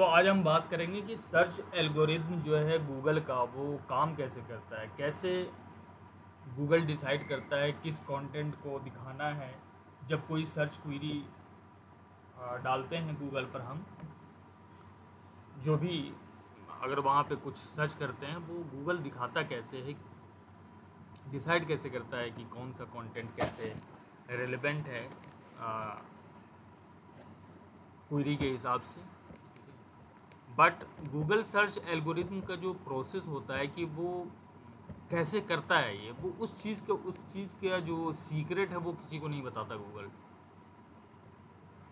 तो आज हम बात करेंगे कि सर्च एल्गोरिथम जो है गूगल का वो काम कैसे करता है, कैसे गूगल डिसाइड करता है किस कंटेंट को दिखाना है। जब कोई सर्च क्वेरी डालते हैं गूगल पर, हम जो भी अगर वहाँ पे कुछ सर्च करते हैं वो गूगल दिखाता कैसे है, डिसाइड कैसे करता है कि कौन सा कंटेंट कैसे रेलेवेंट है क्वेरी के हिसाब से। बट गूगल सर्च एल्गोरिथम का जो प्रोसेस होता है कि वो कैसे करता है, ये वो उस चीज़ का जो सीक्रेट है वो किसी को नहीं बताता गूगल,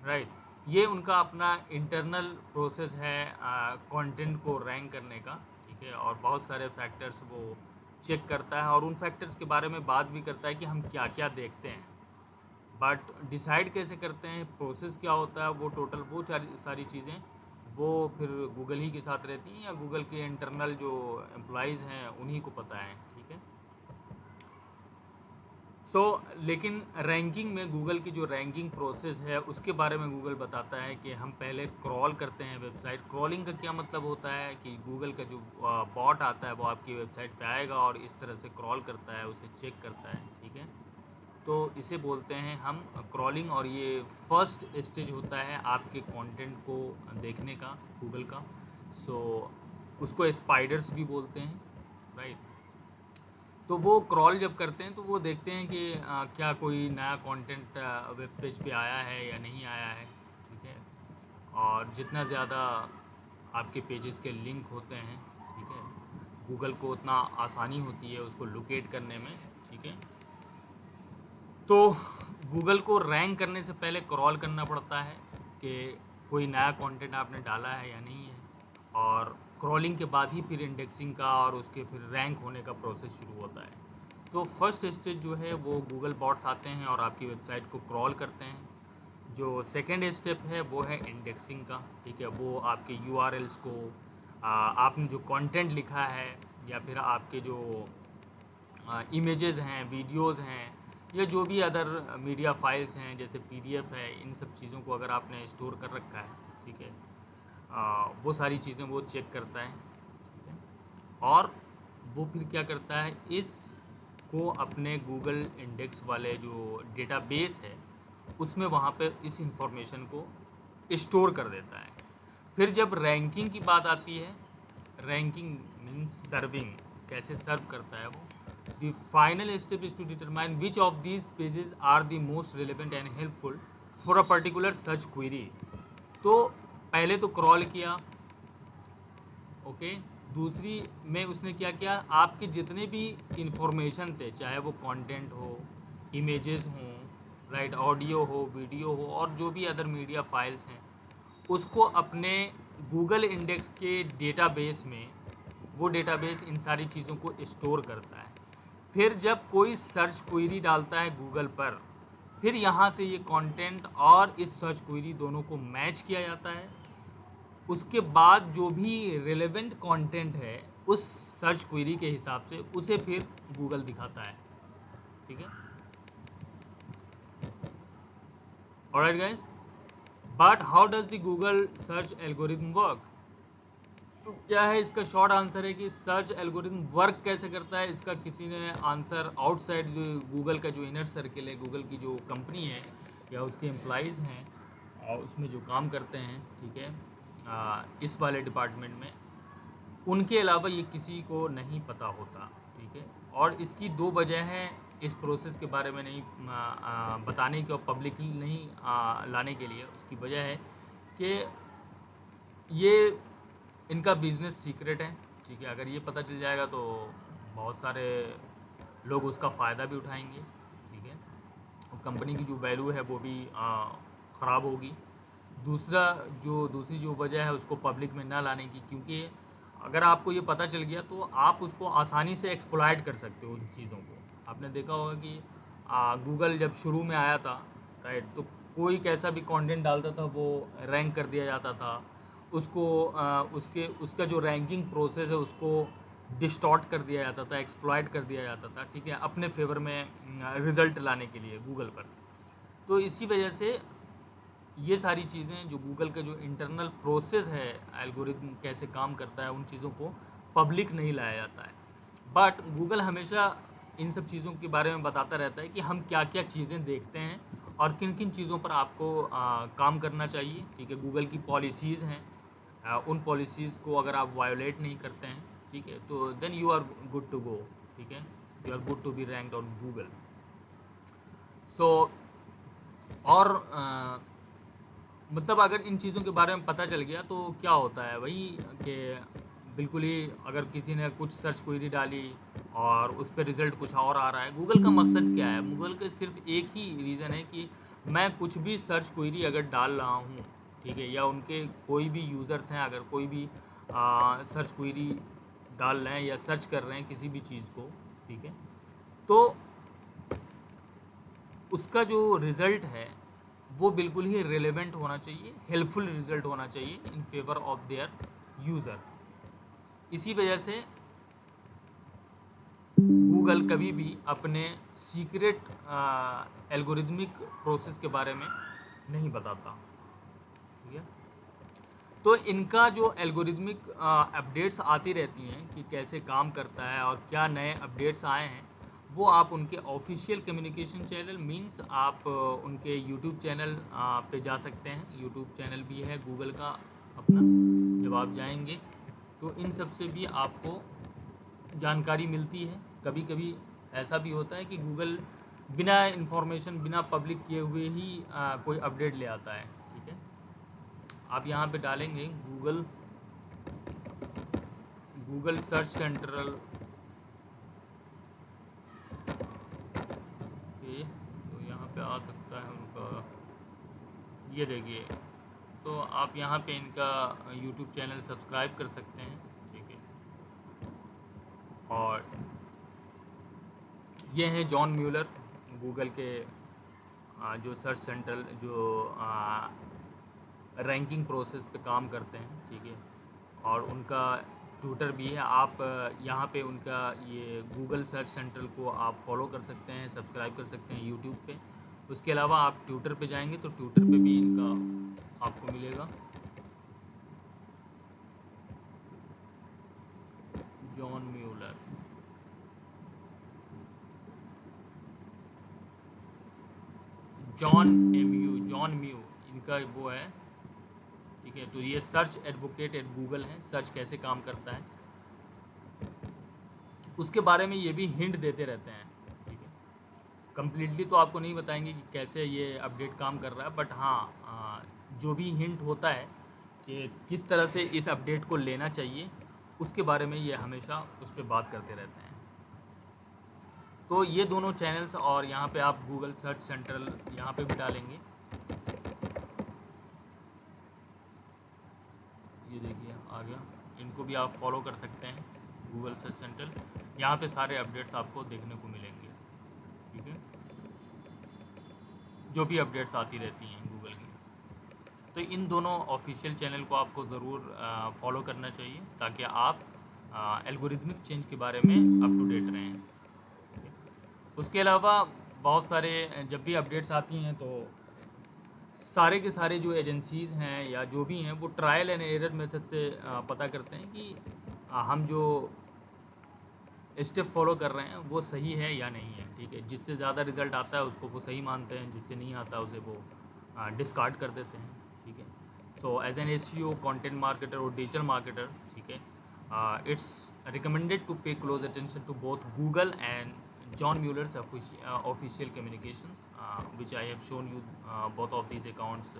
राइट। ये उनका अपना इंटरनल प्रोसेस है कंटेंट को रैंक करने का, ठीक है। और बहुत सारे फैक्टर्स वो चेक करता है और उन फैक्टर्स के बारे में बात भी करता है कि हम क्या क्या देखते हैं। बट डिसाइड कैसे करते हैं, प्रोसेस क्या होता है, वो टोटल वो सारी चीज़ें वो फिर गूगल ही के साथ रहती हैं या गूगल के इंटरनल जो एम्प्लॉयज़ हैं उन्हीं को पता है, ठीक है। लेकिन रैंकिंग में गूगल की जो रैंकिंग प्रोसेस है उसके बारे में गूगल बताता है कि हम पहले क्रॉल करते हैं वेबसाइट। क्रॉलिंग का क्या मतलब होता है कि गूगल का जो बॉट आता है वो आपकी वेबसाइट पे आएगा और इस तरह से क्रॉल करता है, उसे चेक करता है, ठीक है। तो इसे बोलते हैं हम क्रॉलिंग, और ये फर्स्ट स्टेज होता है आपके कंटेंट को देखने का गूगल का। सो उसको स्पाइडर्स भी बोलते हैं, राइट। तो वो क्रॉल जब करते हैं तो वो देखते हैं कि क्या कोई नया कंटेंट वेब पेज पे आया है या नहीं आया है, ठीक है। और जितना ज़्यादा आपके पेजेस के लिंक होते हैं, ठीक है, गूगल को उतना आसानी होती है उसको लोकेट करने में, ठीक है। तो गूगल को रैंक करने से पहले क्रॉल करना पड़ता है कि कोई नया कंटेंट आपने डाला है या नहीं है, और क्रॉलिंग के बाद ही फिर इंडेक्सिंग का और उसके फिर रैंक होने का प्रोसेस शुरू होता है। तो फर्स्ट स्टेज जो है वो गूगल बॉट्स आते हैं और आपकी वेबसाइट को क्रॉल करते हैं। जो सेकेंड स्टेप है वो है इंडेक्सिंग का, ठीक है। वो आपके यूआरएल्स को आपने जो कंटेंट लिखा है या फिर आपके जो इमेजेस हैं, वीडियोस हैं, या जो भी अदर मीडिया फाइल्स हैं जैसे पीडीएफ है, इन सब चीज़ों को अगर आपने स्टोर कर रखा है, ठीक है, वो सारी चीज़ें वो चेक करता है, ठीक है। और वो फिर क्या करता है, इसको अपने गूगल इंडेक्स वाले जो डेटाबेस है उसमें वहाँ पे इस इंफॉर्मेशन को स्टोर कर देता है। फिर जब रैंकिंग की बात आती है, रैंकिंग मीन्स सर्विंग, कैसे सर्व करता है वो। The final step is to determine which of these pages are the most relevant and helpful for a particular search query. तो पहले तो क्रॉल किया, ओके। दूसरी में उसने क्या किया, आपके जितने भी इंफॉर्मेशन थे, चाहे वो कंटेंट हो, इमेजेस हों, राइट, ऑडियो हो, वीडियो हो, और जो भी अदर मीडिया फाइल्स हैं, उसको अपने गूगल इंडेक्स के डेटाबेस में, वो डेटाबेस इन सारी चीज़ों को स्टोर करता है। फिर जब कोई सर्च क्वेरी डालता है गूगल पर, फिर यहाँ से ये कंटेंट और इस सर्च क्वेरी दोनों को मैच किया जाता है। उसके बाद जो भी रिलेवेंट कंटेंट है उस सर्च क्वेरी के हिसाब से उसे फिर गूगल दिखाता है, ठीक है। Alright guys, but how does the Google search algorithm work. तो क्या है इसका शॉर्ट आंसर है कि सर्च एल्गोरिथम वर्क कैसे करता है, इसका किसी ने आंसर आउटसाइड जो गूगल का जो इनर सर्किल है, गूगल की जो कंपनी है या उसके एम्प्लॉयज़ हैं और उसमें जो काम करते हैं, ठीक है, इस वाले डिपार्टमेंट में, उनके अलावा ये किसी को नहीं पता होता, ठीक है। और इसकी दो वजह हैं इस प्रोसेस के बारे में नहीं बताने की और पब्लिकली नहीं लाने के लिए। उसकी वजह है कि ये इनका बिजनेस सीक्रेट है, ठीक है। अगर ये पता चल जाएगा तो बहुत सारे लोग उसका फ़ायदा भी उठाएंगे, ठीक है, और कंपनी की जो वैल्यू है वो भी ख़राब होगी। दूसरी जो वजह है उसको पब्लिक में ना लाने की, क्योंकि अगर आपको ये पता चल गया तो आप उसको आसानी से एक्सप्लॉइट कर सकते हो उन चीज़ों को। आपने देखा होगा कि गूगल जब शुरू में आया था, राइट, तो कोई कैसा भी कंटेंट डालता था वो रैंक कर दिया जाता था। उसको उसका जो रैंकिंग प्रोसेस है उसको डिस्टॉर्ट कर दिया जाता था, एक्सप्लॉइट कर दिया जाता था, ठीक है, अपने फेवर में रिज़ल्ट लाने के लिए गूगल पर। तो इसी वजह से ये सारी चीज़ें जो गूगल का जो इंटरनल प्रोसेस है, एल्गोरिदम कैसे काम करता है, उन चीज़ों को पब्लिक नहीं लाया जाता है। बट गूगल हमेशा इन सब चीज़ों के बारे में बताता रहता है कि हम क्या क्या चीज़ें देखते हैं और किन किन चीज़ों पर आपको काम करना चाहिए। ठीक है, गूगल की पॉलिसीज़ हैं, उन पॉलिसीज़ को अगर आप वायोलेट नहीं करते हैं, ठीक है, तो then you are good to go. ठीक है, you are good to be ranked on Google. So और मतलब अगर इन चीज़ों के बारे में पता चल गया तो क्या होता है वही कि बिल्कुल ही अगर किसी ने कुछ सर्च क्वेरी डाली और उस पर रिज़ल्ट कुछ और आ रहा है, गूगल का मकसद क्या है? गूगल का सिर्फ एक ही रीज़न है कि मैं कुछ भी सर्च क्वेरी अगर डाल रहा हूँ, ठीक है, या उनके कोई भी यूज़र्स हैं अगर कोई भी सर्च क्वेरी डाल रहे हैं या सर्च कर रहे हैं किसी भी चीज़ को, ठीक है, तो उसका जो रिज़ल्ट है वो बिल्कुल ही रिलेवेंट होना चाहिए, हेल्पफुल रिज़ल्ट होना चाहिए in favour of their user. इसी वजह से गूगल कभी भी अपने सीक्रेट एल्गोरिदमिक प्रोसेस के बारे में नहीं बताता। ठीक है, तो इनका जो एल्गोरिदमिक अपडेट्स आती रहती हैं कि कैसे काम करता है और क्या नए अपडेट्स आए हैं, वो आप उनके ऑफिशियल कम्युनिकेशन चैनल मींस आप उनके यूट्यूब चैनल पे जा सकते हैं। यूट्यूब चैनल भी है गूगल का अपना, जब आप जाएंगे तो इन सब से भी आपको जानकारी मिलती है। कभी कभी ऐसा भी होता है कि गूगल बिना इंफॉर्मेशन बिना पब्लिक किए हुए ही कोई अपडेट ले आता है। ठीक है, आप यहाँ पे डालेंगे गूगल गूगल सर्च सेंट्रल के, तो यहाँ पे आ सकता है उनका, ये देखिए, तो आप यहाँ पे इनका यूट्यूब चैनल सब्सक्राइब कर सकते हैं। ठीक है, और ये हैं जॉन म्यूलर, गूगल के जो सर्च सेंट्रल जो रैंकिंग प्रोसेस पे काम करते हैं। ठीक है, और उनका ट्विटर भी है। आप यहाँ पे उनका ये गूगल सर्च सेंट्रल को आप फॉलो कर सकते हैं, सब्सक्राइब कर सकते हैं यूट्यूब पे। उसके अलावा आप ट्विटर पे जाएंगे तो ट्विटर पे भी इनका आपको मिलेगा, जॉन म्यूलर। जॉन म्यू इनका वो है। ठीक है, तो ये सर्च एडवोकेट एट गूगल है, सर्च कैसे काम करता है उसके बारे में ये भी हिंट देते रहते हैं। ठीक है, कम्प्लीटली तो आपको नहीं बताएंगे कि कैसे ये अपडेट काम कर रहा है, बट हाँ जो भी हिंट होता है कि किस तरह से इस अपडेट को लेना चाहिए, उसके बारे में ये हमेशा उस पर बात करते रहते हैं। तो ये दोनों चैनल्स, और यहाँ पे आप गूगल सर्च सेंट्रल यहाँ पे भी डालेंगे, ये देखिए आ गया, इनको भी आप फॉलो कर सकते हैं, गूगल सर्च सेंट्रल। यहाँ पे सारे अपडेट्स आपको देखने को मिलेंगे। ठीक है, जो भी अपडेट्स आती रहती हैं गूगल की, तो इन दोनों ऑफिशियल चैनल को आपको ज़रूर फॉलो करना चाहिए ताकि आप एल्गोरिथमिक चेंज के बारे में अप टू डेट रहें। उसके अलावा बहुत सारे जब भी अपडेट्स आती हैं तो सारे के सारे जो एजेंसीज़ हैं या जो भी हैं वो ट्रायल एंड एरर मेथड से पता करते हैं कि हम जो स्टेप फॉलो कर रहे हैं वो सही है या नहीं है। ठीक है, जिससे ज़्यादा रिज़ल्ट आता है उसको वो सही मानते हैं, जिससे नहीं आता उसे वो डिस्कार्ड कर देते हैं। ठीक है, so as an SEO, content marketer और डिजिटल मार्केटर, ठीक है, it's recommended to pay close attention to both Google and John Mueller's official communications, which I have shown you both of these accounts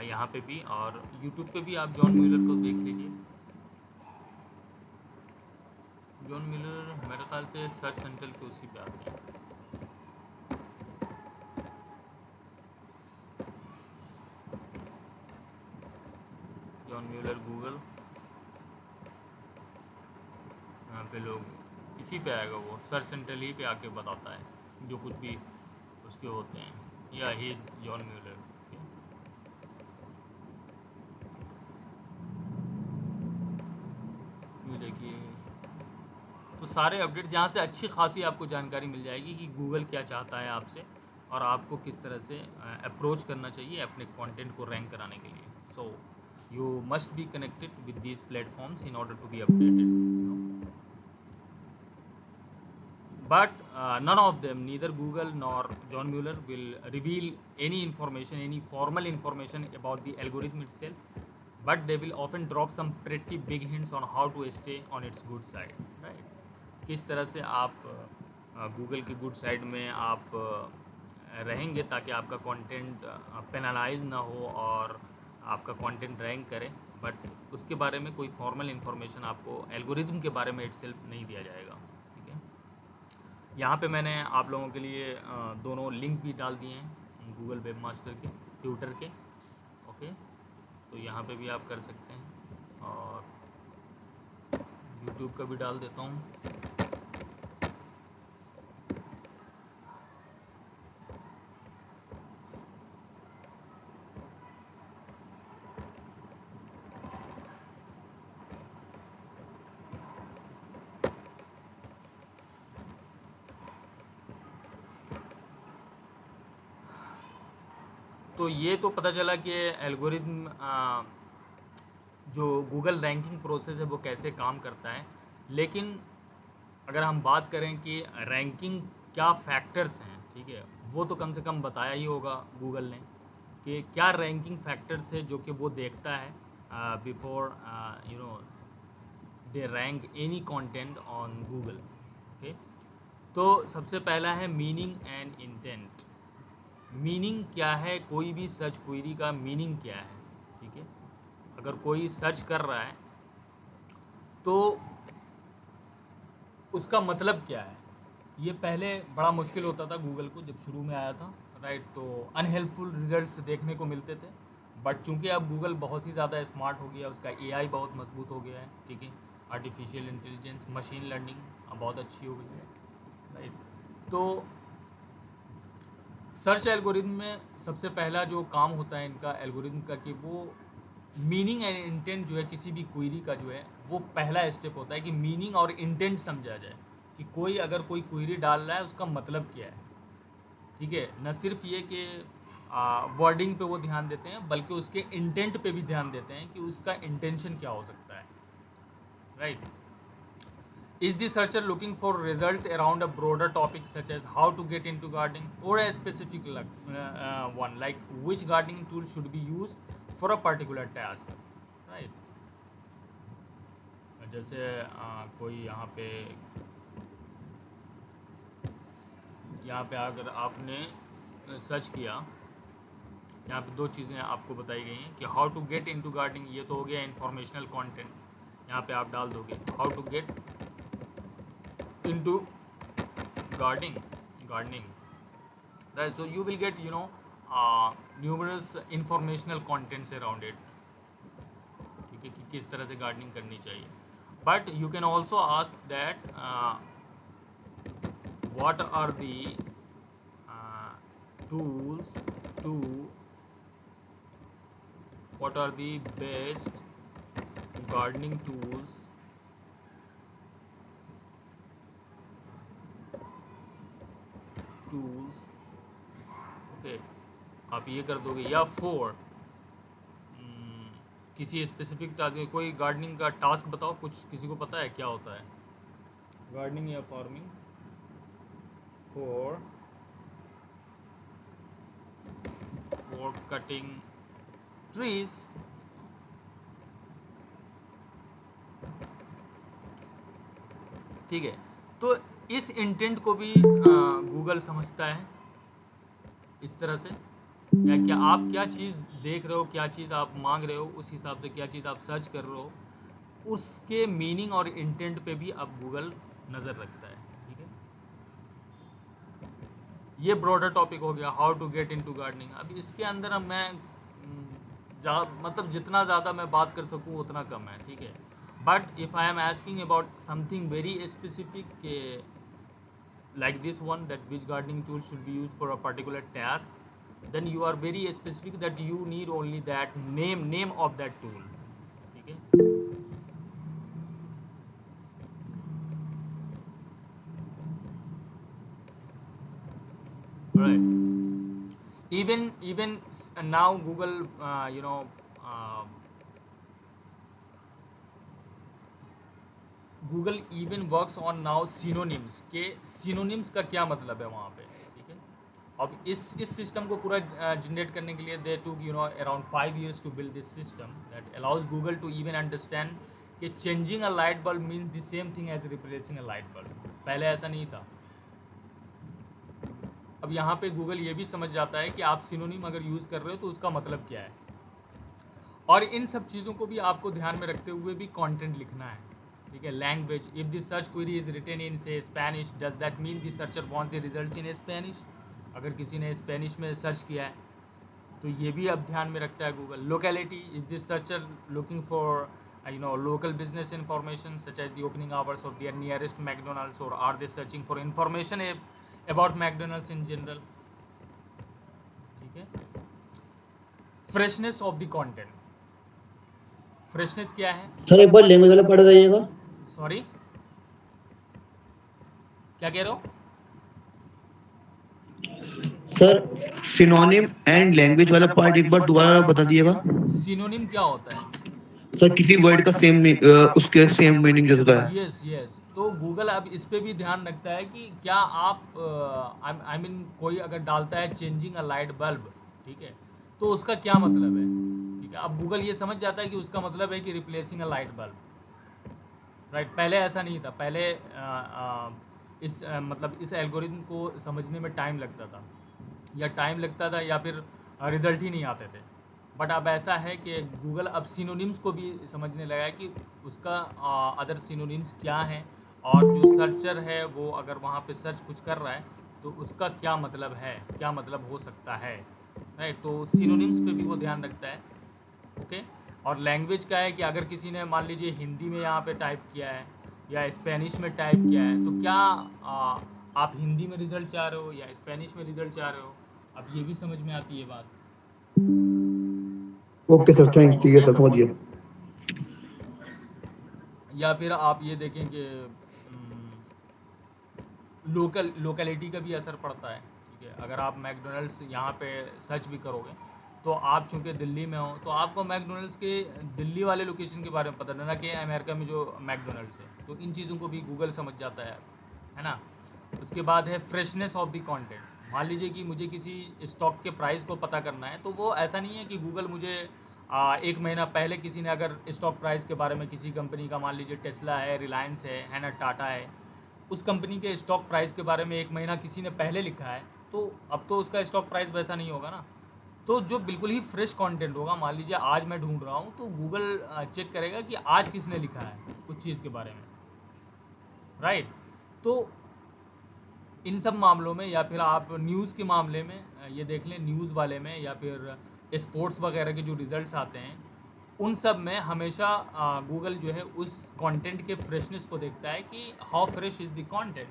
यहाँ पे भी, और YouTube पे भी आप जॉन म्यूलर को देख लीजिए। जॉन म्यूलर मेरे ख्याल से सर्च सेंट्रल के उसी पे आते हैं। जॉन म्यूलर गूगल, यहाँ पे लोग इसी पे आएगा, वो सर्च सेंट्रल ही पे आके बताता है जो कुछ भी उसके होते हैं, या ही जॉन म्यूलर। ये देखिए, तो सारे अपडेट्स यहाँ से अच्छी खासी आपको जानकारी मिल जाएगी कि गूगल क्या चाहता है आपसे और आपको किस तरह से अप्रोच करना चाहिए अपने कंटेंट को रैंक कराने के लिए. So you must be connected with these platforms in order to be updated. But none of them, neither Google nor John Mueller, will reveal any information, any formal information about the algorithm itself. But they will often drop some pretty big hints on how to stay on its good side, right? किस तरह से आप Google की good side में आप रहेंगे ताकि आपका कंटेंट पेनलाइज ना हो और आपका कंटेंट रैंक करे. बट उसके बारे में कोई फॉर्मल इन्फॉर्मेशन आपको एल्गोरिदम के बारे में इटसेल्फ नहीं दिया जाएगा. ठीक है. यहाँ पे मैंने आप लोगों के लिए दोनों लिंक भी डाल दिए हैं गूगल वेब मास्टर के, ट्विटर के. ओके, तो यहाँ पे भी आप कर सकते हैं और यूट्यूब का भी डाल देता हूँ. तो ये तो पता चला कि एल्गोरिथम जो गूगल रैंकिंग प्रोसेस है वो कैसे काम करता है. लेकिन अगर हम बात करें कि रैंकिंग क्या फैक्टर्स हैं, ठीक है, वो तो कम से कम बताया ही होगा गूगल ने कि क्या रैंकिंग फैक्टर्स है जो कि वो देखता है before you know they rank any content on Google. Okay, तो सबसे पहला है मीनिंग एंड इंटेंट. मीनिंग क्या है, कोई भी सर्च क्वेरी का मीनिंग क्या है. ठीक है, अगर कोई सर्च कर रहा है तो उसका मतलब क्या है. ये पहले बड़ा मुश्किल होता था गूगल को जब शुरू में आया था, राइट. तो अनहेल्पफुल रिजल्ट्स देखने को मिलते थे. बट चूंकि अब गूगल बहुत ही ज़्यादा स्मार्ट हो गया, उसका एआई बहुत मजबूत हो गया है. ठीक है, आर्टिफिशियल इंटेलिजेंस, मशीन लर्निंग बहुत अच्छी हो गई है, राइट. तो सर्च एल्गोरिथम में सबसे पहला जो काम होता है इनका एल्गोरिथम का कि वो मीनिंग एंड इंटेंट जो है किसी भी क्वेरी का जो है वो पहला स्टेप होता है कि मीनिंग और इंटेंट समझा जाए कि कोई अगर कोई क्वेरी डाल रहा है उसका मतलब क्या है. ठीक है, न सिर्फ ये कि वर्डिंग पे वो ध्यान देते हैं बल्कि उसके इंटेंट पे भी ध्यान देते हैं कि उसका इंटेंशन क्या हो सकता है, right. Is the searcher looking for results around a broader topic such as how to get into gardening, or a specific one like which gardening tool should be used for a particular task, right? जैसे कोई यहाँ पे अगर आपने search किया, यहाँ पे दो चीज़ें आपको बताई गई हैं कि how to get into gardening, ये तो हो गया इंफॉर्मेशनल कंटेंट. यहाँ पे आप डाल दोगे how to get into gardening, right. So you will get numerous informational contents around it. ठीक है, कि किस तरह से गार्डनिंग करनी चाहिए. But you can also ask that what are the tools to what are the best gardening tools okay, आप ये कर दोगे. या फोर किसी स्पेसिफिक टास्क, कोई गार्डनिंग का टास्क बताओ, कुछ किसी को पता है क्या होता है गार्डनिंग या फार्मिंग. For cutting trees. ठीक है, तो इस इंटेंट को भी गूगल समझता है इस तरह से, या क्या आप क्या चीज़ देख रहे हो, क्या चीज़ आप मांग रहे हो, उस हिसाब से क्या चीज़ आप सर्च कर रहे हो, उसके मीनिंग और इंटेंट पे भी अब गूगल नज़र रखता है. ठीक है, ये ब्रॉडर टॉपिक हो गया how to get into gardening. अब इसके अंदर अब मैं मतलब जितना ज़्यादा मैं बात कर सकूँ उतना कम है. ठीक है, but if I am asking about something very specific like this one, that which gardening tool should be used for a particular task, then you are very specific that you need only that name of that tool. ठीक है, right. even now Google uh, Google even works on now synonyms के synonyms का क्या मतलब है वहाँ पे, ठीक है। अब इस सिस्टम को पूरा जनरेट करने के लिए they took around 5 years to build this system that allows Google to even understand कि changing a light bulb means the same thing as replacing a light bulb. पहले ऐसा नहीं था। अब यहाँ पे गूगल ये भी समझ जाता है कि आप सिनोनिम अगर यूज़ कर रहे हो तो उसका मतलब क्या है, और इन सब चीज़ों को भी आपको ध्यान में रखते हुए भी कंटेंट लिखना है, ठीक है। Language, if this search query is written in से Spanish does that mean the searcher want the results in Spanish. अगर किसी ने स्पेनिश में सर्च किया है तो ये भी अब ध्यान में रखता है Google. Locality, is this searcher looking for local business information such as the opening hours of their nearest McDonald's, और are they searching for information about McDonald's in general, ठीक है। Freshness of the content, freshness क्या है? Sir एक बार language वाला पढ़ जाइएगा। Sorry, क्या कह रहे हो? सर सिनोनिम एंड लैंग्वेज वाला पार्ट एक बार दोबारा बता दिएगा। सिनोनिम क्या होता है? सर किसी वर्ड का सेम उसके सेम मीनिंग जो होता है। यस यस, तो गूगल अब इस पे भी ध्यान रखता है कि क्या आप आई मीन कोई अगर डालता है चेंजिंग अ लाइट बल्ब, ठीक है, तो उसका क्या मतलब है, ठीक है। अब गूगल ये समझ जाता है कि उसका मतलब है कि replacing a light bulb, right. पहले ऐसा नहीं था। पहले मतलब इस एल्गोरिथम को समझने में टाइम लगता था, या फिर रिजल्ट ही नहीं आते थे। बट अब ऐसा है कि गूगल अब सिनोनिम्स को भी समझने लगा है कि उसका अदर सिनोनिम्स क्या हैं, और जो सर्चर है वो अगर वहाँ पे सर्च कुछ कर रहा है तो उसका क्या मतलब है, क्या मतलब हो सकता है, राइट। तो सिनोनिम्स पे भी वो ध्यान रखता है, ओके। और लैंग्वेज का है कि अगर किसी ने मान लीजिए हिंदी में यहाँ पे टाइप किया है या स्पेनिश में टाइप किया है, तो क्या आप हिंदी में रिजल्ट चाह रहे हो या स्पेनिश में रिजल्ट चाह रहे हो, अब ये भी समझ में आती है बात, ओके सर, थैंक, ठीक है ओके। सर, समझ गया। या फिर आप ये देखें कि लोकेलिटी का भी असर पड़ता है, ठीक है। अगर आप मैकडोनल्ड्स यहाँ पे सर्च भी करोगे तो आप चूँकि दिल्ली में हो तो आपको मैकडोनल्ड्स के दिल्ली वाले लोकेशन के बारे में पता ना कि अमेरिका में जो मैकडोनल्ड्स है, तो इन चीज़ों को भी गूगल समझ जाता है ना। उसके बाद है फ्रेशनेस ऑफ द कंटेंट। मान लीजिए कि मुझे किसी स्टॉक के प्राइस को पता करना है, तो वो ऐसा नहीं है कि गूगल मुझे 1 महीना पहले किसी ने अगर स्टॉक प्राइस के बारे में किसी कंपनी का, मान लीजिए टेस्ला है, रिलायंस है ना, टाटा है, उस कंपनी के स्टॉक प्राइस के बारे में 1 महीना किसी ने पहले लिखा है, तो अब तो उसका स्टॉक प्राइस वैसा नहीं होगा ना। तो जो बिल्कुल ही फ्रेश कंटेंट होगा, मान लीजिए आज मैं ढूंढ रहा हूँ, तो गूगल चेक करेगा कि आज किसने लिखा है उस चीज़ के बारे में, राइट। तो इन सब मामलों में, या फिर आप न्यूज़ के मामले में ये देख लें, न्यूज़ वाले में, या फिर स्पोर्ट्स वगैरह के जो रिजल्ट्स आते हैं, उन सब में हमेशा गूगल जो है उस कंटेंट के फ्रेशनेस को देखता है कि how fresh is the content.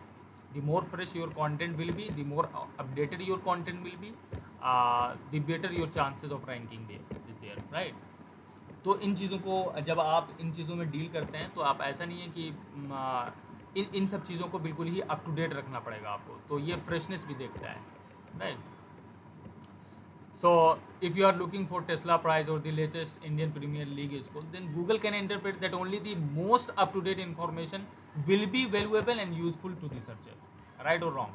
The more fresh your content will be, the more updated your content will be, the better your chances of ranking is there, right. तो इन चीज़ों को जब आप इन चीज़ों में डील करते हैं, तो आप ऐसा नहीं है कि इन सब चीज़ों को बिल्कुल ही अप टू डेट रखना पड़ेगा आपको, तो ये फ्रेशनेस भी देखता है, right. So if you are looking for Tesla price और the latest Indian Premier League score, then Google can interpret that only the most up to date information will be valuable and useful to the searcher, right और wrong,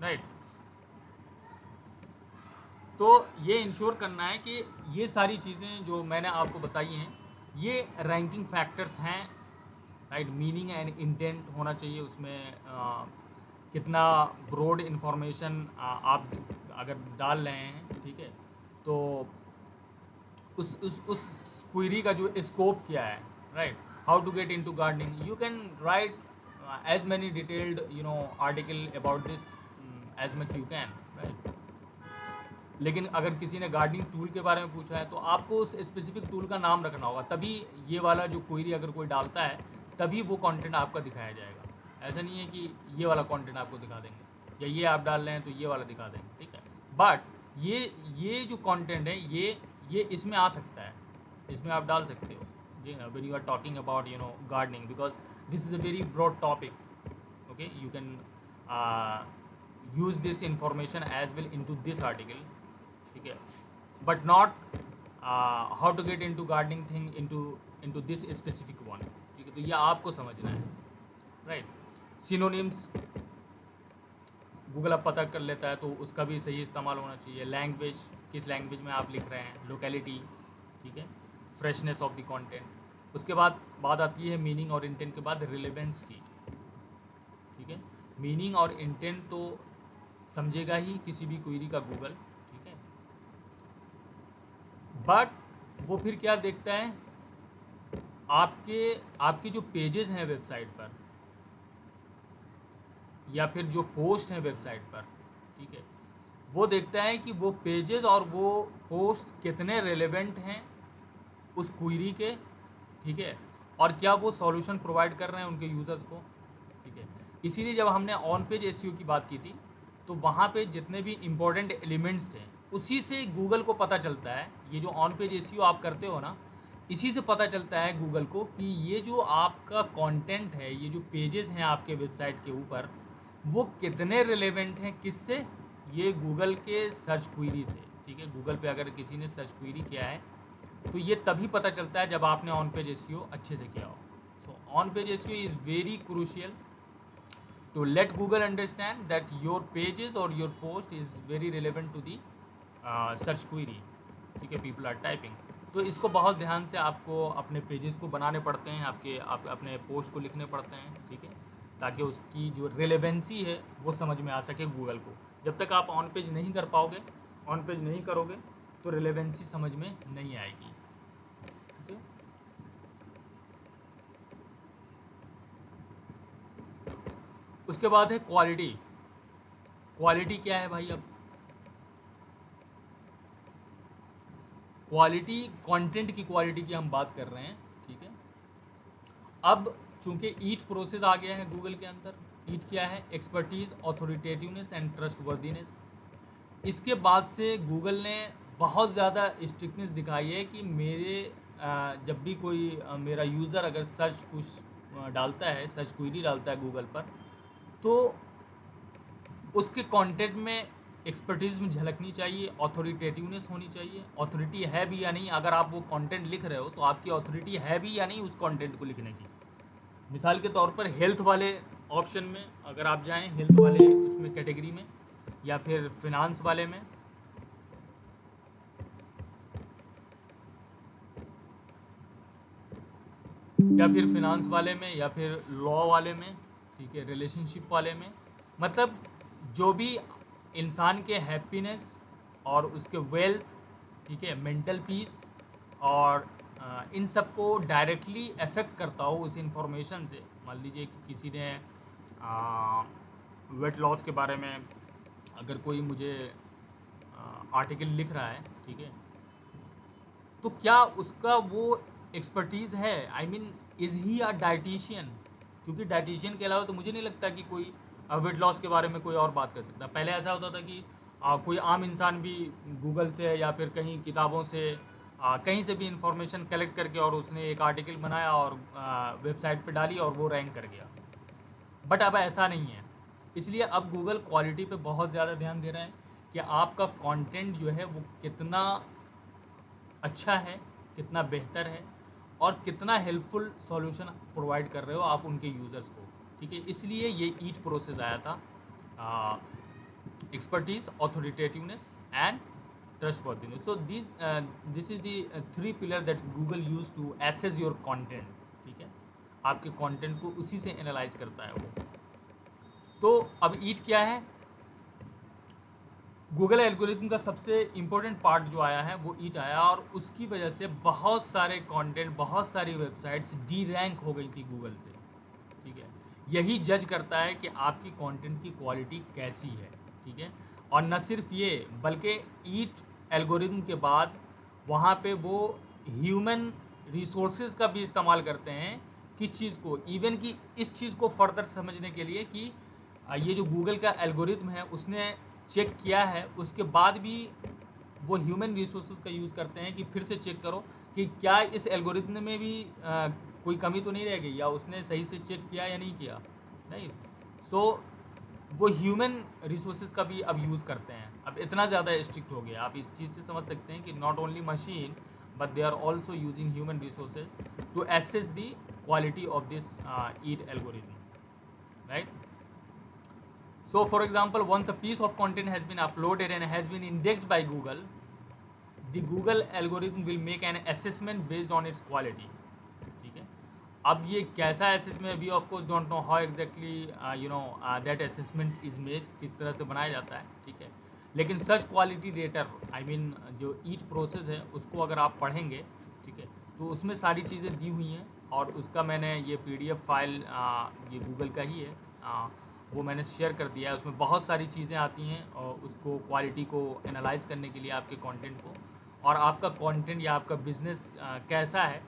right. तो ये ensure करना है कि ये सारी चीज़ें जो मैंने आपको बताई हैं, ये रैंकिंग फैक्टर्स हैं, राइट। मीनिंग एंड इंटेंट होना चाहिए उसमें, कितना ब्रॉड इन्फॉर्मेशन आप अगर डाल रहे हैं, ठीक है, तो उस क्वेरी का जो स्कोप क्या है, right. How to get into gardening, you can write as many detailed article about this as much you can, right. लेकिन अगर किसी ने गार्डनिंग टूल के बारे में पूछा है, तो आपको उस स्पेसिफिक टूल का नाम रखना होगा, तभी ये वाला जो क्वेरी अगर कोई डालता है तभी वो कंटेंट आपका दिखाया जाएगा। ऐसा नहीं है कि ये वाला कंटेंट आपको दिखा देंगे, या ये आप डाल रहे हैं तो ये वाला दिखा देंगे, ठीक है। बट ये जो कंटेंट है, ये इसमें आ सकता है, इसमें आप डाल सकते हो जी, when you are talking about gardening, because this is a very broad topic, okay. You can use this information as well into this article, ठीक है, but not how to get into gardening thing into into this specific one, ठीक है। तो ये आपको समझना है, right. Synonyms Google अब पता कर लेता है, तो उसका भी सही इस्तेमाल होना चाहिए। लैंग्वेज, किस लैंग्वेज में आप लिख रहे हैं, लोकेलिटी, ठीक है, फ्रेशनेस ऑफ द कंटेंट। उसके बाद बात आती है मीनिंग और इंटेंट के बाद रिलेवेंस की, ठीक है। मीनिंग और इंटेंट तो समझेगा ही किसी भी क्वेरी का गूगल, ठीक है, बट वो फिर क्या देखता है, आपके जो पेजेस हैं वेबसाइट पर या फिर जो पोस्ट हैं वेबसाइट पर, ठीक है, वो देखता है कि वो पेजेस और वो पोस्ट कितने रेलेवेंट हैं उस क्वेरी के, ठीक है, और क्या वो सॉल्यूशन प्रोवाइड कर रहे हैं उनके यूज़र्स को, ठीक है। इसीलिए जब हमने ऑन पेज एसईओ की बात की थी, तो वहाँ पे जितने भी इम्पोर्टेंट एलिमेंट्स थे उसी से गूगल को पता चलता है, ये जो ऑन पेज एसईओ आप करते हो ना, इसी से पता चलता है गूगल को कि ये जो आपका कंटेंट है, ये जो पेजेस हैं आपके वेबसाइट के ऊपर, वो कितने रिलेवेंट हैं, किससे, ये गूगल के सर्च क्वेरी से, ठीक है। गूगल पे अगर किसी ने सर्च क्वेरी किया है तो ये तभी पता चलता है जब आपने ऑन पेज एसईओ अच्छे से किया हो। So on page SEO is very crucial to let Google understand that your pages or your post is very relevant to the search query, ठीक है, people are typing। तो इसको बहुत ध्यान से आपको अपने पेजेस को बनाने पड़ते हैं, आप अपने पोस्ट को लिखने पड़ते हैं, ठीक है, ताकि उसकी जो रेलेवेंसी है वो समझ में आ सके गूगल को। जब तक आप ऑन पेज नहीं कर पाओगे, ऑन पेज नहीं करोगे, तो रेलेवेंसी समझ में नहीं आएगी, ठीक है। उसके बाद है क्वालिटी। क्वालिटी क्या है भाई? अब क्वालिटी, कंटेंट की क्वालिटी की हम बात कर रहे हैं, ठीक है। अब चूंकि ईट प्रोसेस आ गया है गूगल के अंदर, ईट क्या है? Expertise, authoritativeness and trustworthiness. इसके बाद से गूगल ने बहुत ज़्यादा स्ट्रिक्टनेस दिखाई है कि जब भी कोई मेरा यूज़र अगर सर्च कुछ डालता है, सर्च क्वेरी डालता है गूगल पर, तो उसके कंटेंट में एक्सपर्टीज़ में झलकनी चाहिए, ऑथोरिटेटिवनेस होनी चाहिए। ऑथोरिटी है भी या नहीं, अगर आप वो कंटेंट लिख रहे हो तो आपकी ऑथोरिटी है भी या नहीं उस कंटेंट को लिखने की। मिसाल के तौर पर हेल्थ वाले ऑप्शन में अगर आप जाएं, हेल्थ वाले उसमें कैटेगरी में, या फिर फिनांस वाले में, या फिर लॉ वाले में, ठीक है, रिलेशनशिप वाले में, मतलब जो भी इंसान के हैप्पीनेस और उसके वेल्थ, ठीक है, मेंटल पीस और इन सब को डायरेक्टली अफेक्ट करता हो उस इंफॉर्मेशन से। मान लीजिए कि किसी ने वेट लॉस के बारे में अगर कोई मुझे आर्टिकल लिख रहा है, ठीक है, तो क्या उसका वो एक्सपर्टीज़ है? I mean, is he a dietitian? क्योंकि डाइटिशियन के अलावा तो मुझे नहीं लगता कि कोई वेट लॉस के बारे में कोई और बात कर सकता। पहले ऐसा होता था कि कोई आम इंसान भी गूगल से या फिर कहीं किताबों से कहीं से भी इंफॉर्मेशन कलेक्ट करके और उसने एक आर्टिकल बनाया और वेबसाइट पे डाली और वो रैंक कर गया। बट अब ऐसा नहीं है, इसलिए अब गूगल क्वालिटी पे बहुत ज़्यादा ध्यान दे रहा है कि आपका कंटेंट जो है वो कितना अच्छा है, कितना बेहतर है और कितना हेल्पफुल सॉल्यूशन प्रोवाइड कर रहे हो आप उनके यूज़र्स को, ठीक है। इसलिए ये ईट प्रोसेस आया था, expertise, authoritativeness and trustworthiness. So this is the three pillar that Google use to assess your content, ठीक है। आपके कंटेंट को उसी से एनालाइज करता है वो। तो अब ईट क्या है? गूगल एल्गोरिथम का सबसे इम्पोर्टेंट पार्ट जो आया है वो ईट आया, और उसकी वजह से बहुत सारे कंटेंट, बहुत सारी वेबसाइट्स डी रैंक हो गई थी गूगल से, ठीक है। यही जज करता है कि आपकी कंटेंट की क्वालिटी कैसी है, ठीक है। और न सिर्फ ये, बल्कि ईट एल्गोरिथम के बाद वहाँ पे वो ह्यूमन रिसोर्सेज का भी इस्तेमाल करते हैं। किस चीज़ को? इवन कि इस चीज़ को फर्दर समझने के लिए कि ये जो गूगल का एल्गोरिथम है उसने चेक किया है, उसके बाद भी वो ह्यूमन रिसोर्सेज का यूज़ करते हैं कि फिर से चेक करो कि क्या इस एल्गोरिथम में भी कोई कमी तो नहीं रह गई, या उसने सही से चेक किया या नहीं किया, नहीं। सो वो ह्यूमन रिसोर्सेज का भी अब यूज़ करते हैं। अब इतना ज़्यादा स्ट्रिक्ट हो गया, आप इस चीज़ से समझ सकते हैं कि not only machine but they are also using human resources to assess the quality of this EAT algorithm, right? So for example, once a piece of content has been uploaded and has been indexed by Google, the Google algorithm will make an assessment based on its quality. ठीक है, अब ये कैसा assessment, we of course don't know how exactly that assessment is made, किस तरह से बनाया जाता है, ठीक है, लेकिन such quality rater, I mean जो ईट प्रोसेस है उसको अगर आप पढ़ेंगे, ठीक है, तो उसमें सारी चीज़ें दी हुई हैं, और उसका मैंने ये PDF फाइल ये गूगल का ही है, वो मैंने शेयर कर दिया है। उसमें बहुत सारी चीज़ें आती हैं और उसको क्वालिटी को एनालाइज करने के लिए, आपके कंटेंट को, और आपका कंटेंट या आपका बिजनेस कैसा है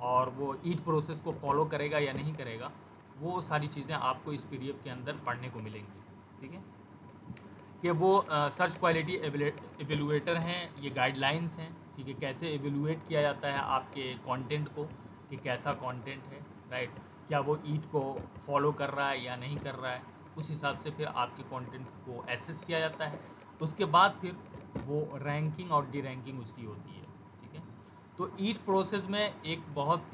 और वो ईट प्रोसेस को फॉलो करेगा या नहीं करेगा, वो सारी चीज़ें आपको इस PDF के अंदर पढ़ने को मिलेंगी, ठीक है, कि वो सर्च क्वालिटी एवेलुएटर हैं, ये गाइडलाइंस हैं, ठीक है, कैसे एवेलुएट किया जाता है आपके कंटेंट को, कि कैसा कंटेंट है, राइट, क्या वो ईट को फॉलो कर रहा है या नहीं कर रहा है, उस हिसाब से फिर आपके कंटेंट को एसेस किया जाता है। उसके बाद फिर वो रैंकिंग और डी रैंकिंग उसकी होती है, ठीक है। तो ईट प्रोसेस में एक बहुत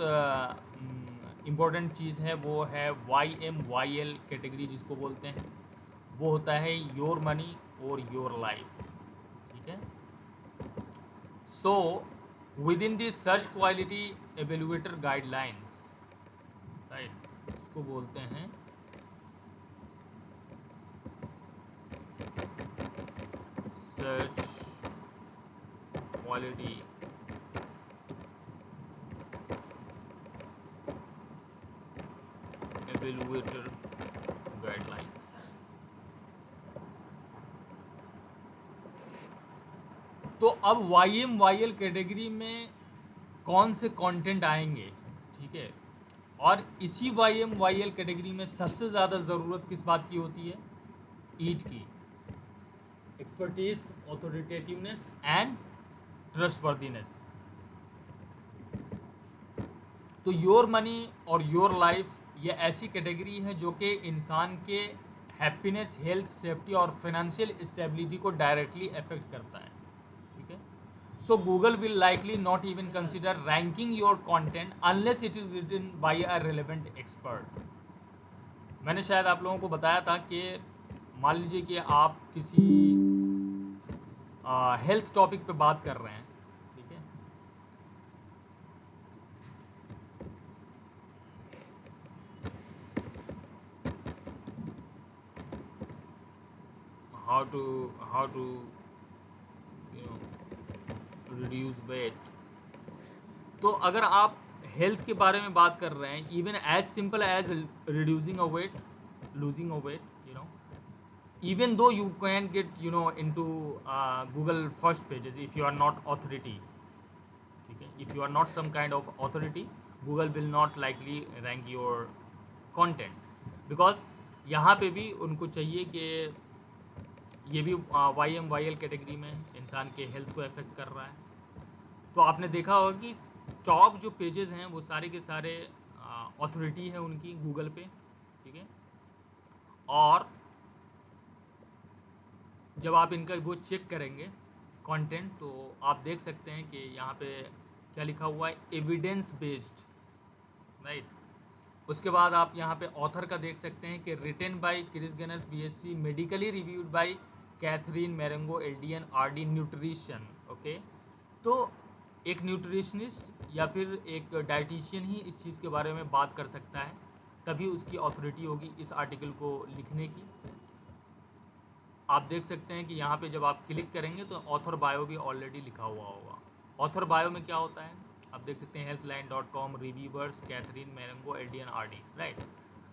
इम्पोर्टेंट चीज़ है, वो है YMYL कैटेगरी जिसको बोलते हैं, वो होता है योर मनी और योर लाइफ, ठीक है। So within this search quality evaluator guidelines, right, इसको बोलते हैं सर्च क्वालिटी एवेलुएटर गाइडलाइंस। तो अब YMYL कैटेगरी में कौन से कंटेंट आएंगे, ठीक है, और इसी YMYL कैटेगरी में सबसे ज़्यादा ज़रूरत किस बात की होती है? ईट की, एक्सपर्टीज, ऑथोरिटेटिवनेस एंड ट्रस्टवर्दीनेस। तो योर मनी और योर लाइफ ये ऐसी कैटेगरी है जो कि इंसान के हैप्पीनेस, हेल्थ, सेफ्टी और फाइनेंशियल स्टेबिलिटी को डायरेक्टली अफेक्ट करता है, ठीक है। So Google will likely not even consider ranking your content unless it is written by a relevant expert. मैंने शायद आप लोगों को बताया था कि मान लीजिए कि आप किसी हेल्थ टॉपिक पे बात कर रहे हैं, ठीक है, how to you know reduce weight. तो अगर आप हेल्थ के बारे में बात कर रहे हैं, even as simple as reducing a weight, losing a weight, even though you can get into Google first pages if you are not authority, ठीक है, if you are not some kind of authority, Google will not likely rank your content, because यहाँ पे भी उनको चाहिए कि ये भी YMYL कैटेगरी में इंसान के हेल्थ को अफेक्ट कर रहा है। तो आपने देखा होगा कि टॉप जो पेजेस हैं वो सारे के सारे अथॉरिटी है उनकी गूगल पे, ठीक है, और जब आप इनका वो चेक करेंगे कंटेंट, तो आप देख सकते हैं कि यहाँ पे क्या लिखा हुआ है, एविडेंस बेस्ड, राइट। उसके बाद आप यहाँ पे ऑथर का देख सकते हैं कि written by Chris Gunnars BSc, medically reviewed by Katherine Marengo LDN RD nutrition, okay. तो एक न्यूट्रिशनिस्ट या फिर एक डाइटिशियन ही इस चीज़ के बारे में बात कर सकता है, तभी उसकी अथॉरिटी होगी इस आर्टिकल को लिखने की। आप देख सकते हैं कि यहाँ पे जब आप क्लिक करेंगे तो ऑथर बायो भी ऑलरेडी लिखा हुआ होगा। ऑथर बायो में क्या होता है आप देख सकते हैं, healthline.com reviewers Katherine Marengo LDN RD, right.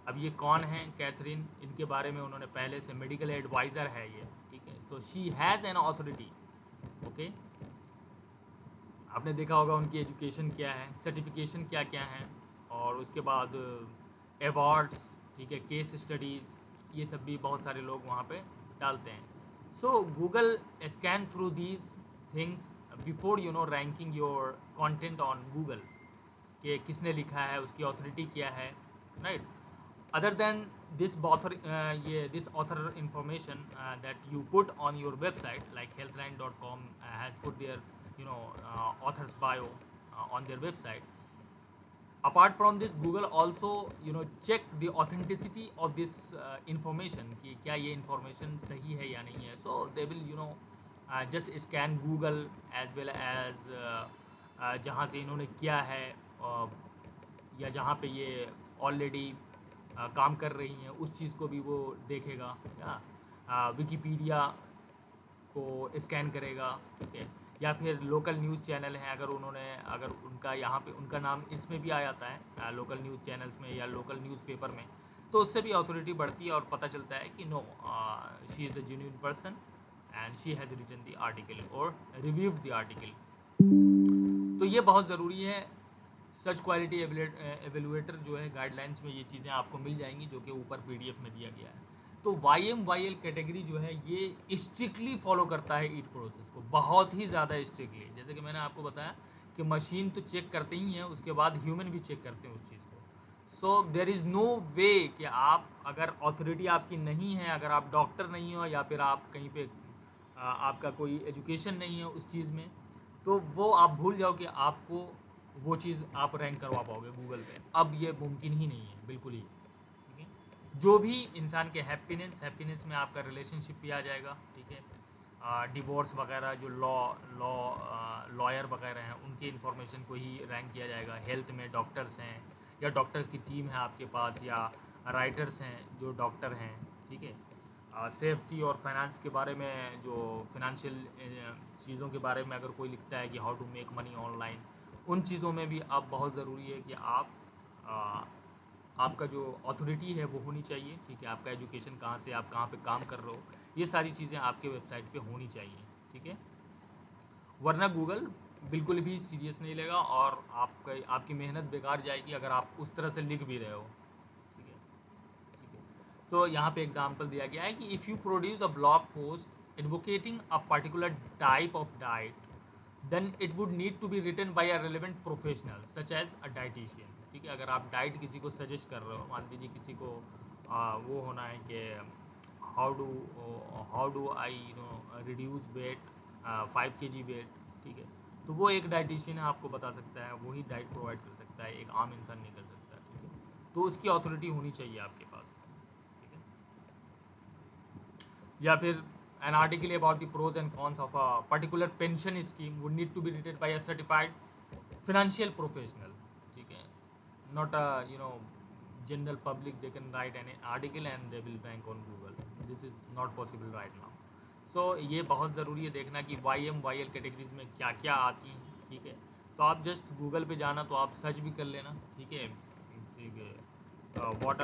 अब ये कौन है कैथरीन, इनके बारे में उन्होंने पहले से मेडिकल एडवाइज़र है ये, ठीक है, so she has an authority, okay. आपने देखा होगा उनकी एजुकेशन क्या है, सर्टिफिकेशन क्या क्या है, और उसके बाद अवार्ड्स, ठीक है, केस स्टडीज़, ये सब भी बहुत सारे लोग वहाँ पे डालते हैं। सो Google scan through these things before ranking your content on Google, कि किसने लिखा है, उसकी अथॉरिटी क्या है, right. other than this author information that you put on your website, like healthline.com has put their author's bio on their website. Apart from this, Google also check the authenticity of this information कि क्या ये information सही है या नहीं है. So they will just scan Google as well as जहाँ से इन्होंने किया है या जहाँ पे ये ऑलरेडी काम कर रही हैं उस चीज़ को भी वो देखेगा. या विकीपीडिया को स्कैन करेगा. ठीक है. या फिर लोकल न्यूज़ चैनल हैं, अगर उनका यहाँ पे उनका नाम इसमें भी आ जाता है लोकल न्यूज़ चैनल्स में या लोकल न्यूज़पेपर में, तो उससे भी अथॉरिटी बढ़ती है और पता चलता है कि no, she is a genuine person and she has written the article और रिव्यूड द आर्टिकल. तो ये बहुत ज़रूरी है. सर्च क्वालिटी एवेलुएटर जो है गाइडलाइंस में ये चीज़ें आपको मिल जाएंगी जो कि ऊपर पीडीएफ में दिया गया है. तो YMYL कैटेगरी जो है ये स्ट्रिक्टली फॉलो करता है ईट प्रोसेस को, बहुत ही ज़्यादा स्ट्रिक्टली. जैसे कि मैंने आपको बताया कि मशीन तो चेक करते ही हैं, उसके बाद ह्यूमन भी चेक करते हैं उस चीज़ को. सो देयर इज़ नो वे कि आप, अगर अथॉरिटी आपकी नहीं है, अगर आप डॉक्टर नहीं हो या फिर आप कहीं पे आपका कोई एजुकेशन नहीं है उस चीज़ में, तो वो आप भूल जाओ कि आपको वो चीज़ आप रैंक करवा पाओगे गूगल पे. अब ये मुमकिन ही नहीं है, बिल्कुल ही. ठीक है. जो भी इंसान के हैप्पीनेस में आपका रिलेशनशिप भी आ जाएगा. ठीक है. डिवोर्स वगैरह जो लॉयर वगैरह हैं उनकी इन्फॉर्मेशन को ही रैंक किया जाएगा. हेल्थ में डॉक्टर्स हैं या डॉक्टर्स की टीम है आपके पास, या राइटर्स हैं जो डॉक्टर हैं. ठीक है. सेफ्टी और फाइनेंस के बारे में, जो फिनंशियल चीज़ों के बारे में अगर कोई लिखता है कि how to make money online, उन चीज़ों में भी अब बहुत ज़रूरी है कि आपका जो अथॉरिटी है वो होनी चाहिए. ठीक है. आपका एजुकेशन कहाँ से, आप कहाँ पे काम कर रहे हो, ये सारी चीज़ें आपके वेबसाइट पे होनी चाहिए. ठीक है. वरना गूगल बिल्कुल भी सीरियस नहीं लेगा और आपकी मेहनत बेकार जाएगी अगर आप उस तरह से लिख भी रहे हो. ठीक है. ठीक है. तो यहाँ पे एग्जांपल दिया गया है कि if you produce a blog post advocating a particular type of diet, then it would need to be written by a relevant professional such as a dietitian. ठीक है. अगर आप डाइट किसी को सजेस्ट कर रहे हो, मान लीजिए किसी को वो होना है कि how do I reduce weight 5 kg weight. ठीक है. तो वो एक डाइटिशियन आपको बता सकता है, वही डाइट प्रोवाइड कर सकता है, एक आम इंसान नहीं कर सकता. ठीक है. तो उसकी अथॉरिटी होनी चाहिए आपके पास. ठीक है. या फिर an article about the pros and cons of a particular pension scheme would need to be written by a certified financial professional. ठीक है. Not a general public. They can write an article and they will rank on Google. This is not possible right now. So ये बहुत ज़रूरी है देखना कि YMYL categories में क्या क्या आती हैं. ठीक है. तो आप जस्ट गूगल पे जाना, तो आप सर्च भी कर लेना. ठीक है. ठीक है. what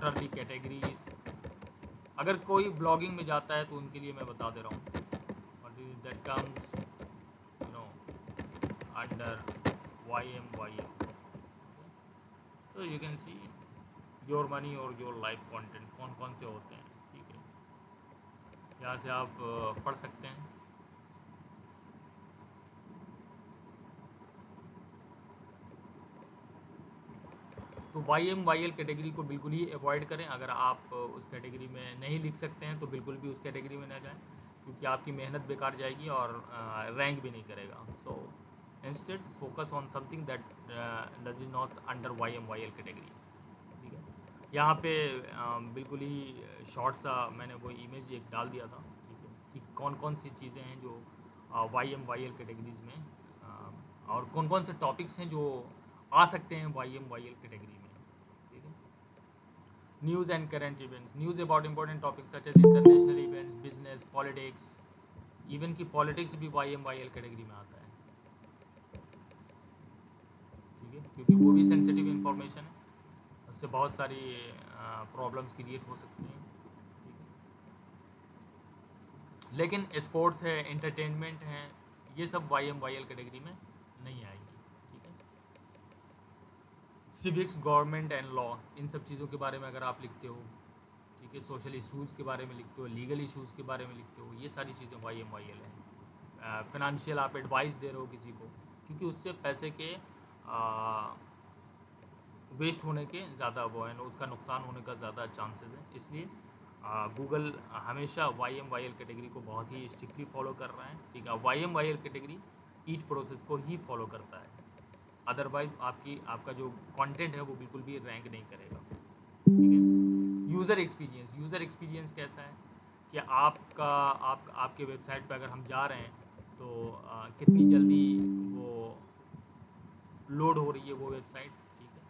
are the categories. अगर कोई ब्लॉगिंग में जाता है तो उनके लिए मैं बता दे रहा हूँ that comes under YMYL. so you can see your money और your life content कौन कौन से होते हैं. ठीक है. यहाँ से आप पढ़ सकते हैं. तो YMYL कैटेगरी को बिल्कुल ही अवॉइड करें. अगर आप उस कैटेगरी में नहीं लिख सकते हैं तो बिल्कुल भी उस कैटेगरी में ना जाएं, क्योंकि आपकी मेहनत बेकार जाएगी और रैंक भी नहीं करेगा. So instead focus on something that does not under YMYL category. ठीक है. यहाँ पे बिल्कुल ही शॉर्ट सा मैंने वो इमेज एक डाल दिया था. ठीक है. कि कौन कौन सी चीज़ें हैं जो YMYL कैटेगरीज में और कौन कौन से टॉपिक्स हैं जो आ सकते हैं YMYL कैटेगरी में. ठीक है. News and current events. News about important topics such as international events, business, politics. Even की पॉलिटिक्स भी YMYL कैटेगरी में आता है. ठीक है. क्योंकि वो भी सेंसिटिव इंफॉर्मेशन है, उससे बहुत सारी प्रॉब्लम्स क्रिएट हो सकती हैं. ठीक है. लेकिन स्पोर्ट्स है, एंटरटेनमेंट है, ये सब YMYL कैटेगरी में नहीं आएगी. ठीक है. सिविक्स, गवर्नमेंट एंड लॉ, इन सब चीज़ों के बारे में अगर आप लिखते हो, ठीक है, सोशल इशूज़ के बारे में लिखते हो, लीगल इशूज़ के बारे में लिखते हो, ये सारी चीज़ें YMYL हैं. फिनंशियल आप एडवाइस दे रहे हो किसी को, क्योंकि उससे पैसे के वेस्ट होने के ज़्यादा वो है, उसका नुकसान होने का ज़्यादा चांसेस है। इसलिए गूगल हमेशा YMYL कैटेगरी को बहुत ही स्ट्रिक्टली फॉलो कर रहा है, ठीक है। YMYL कैटेगरी ईच प्रोसेस को ही फॉलो करता है, अदरवाइज आपका जो कंटेंट है वो बिल्कुल भी रैंक नहीं करेगा, ठीक है। यूज़र एक्सपीरियंस कैसा है कि आपके वेबसाइट पर अगर हम जा रहे हैं तो कितनी जल्दी वो लोड हो रही है वो वेबसाइट, ठीक है।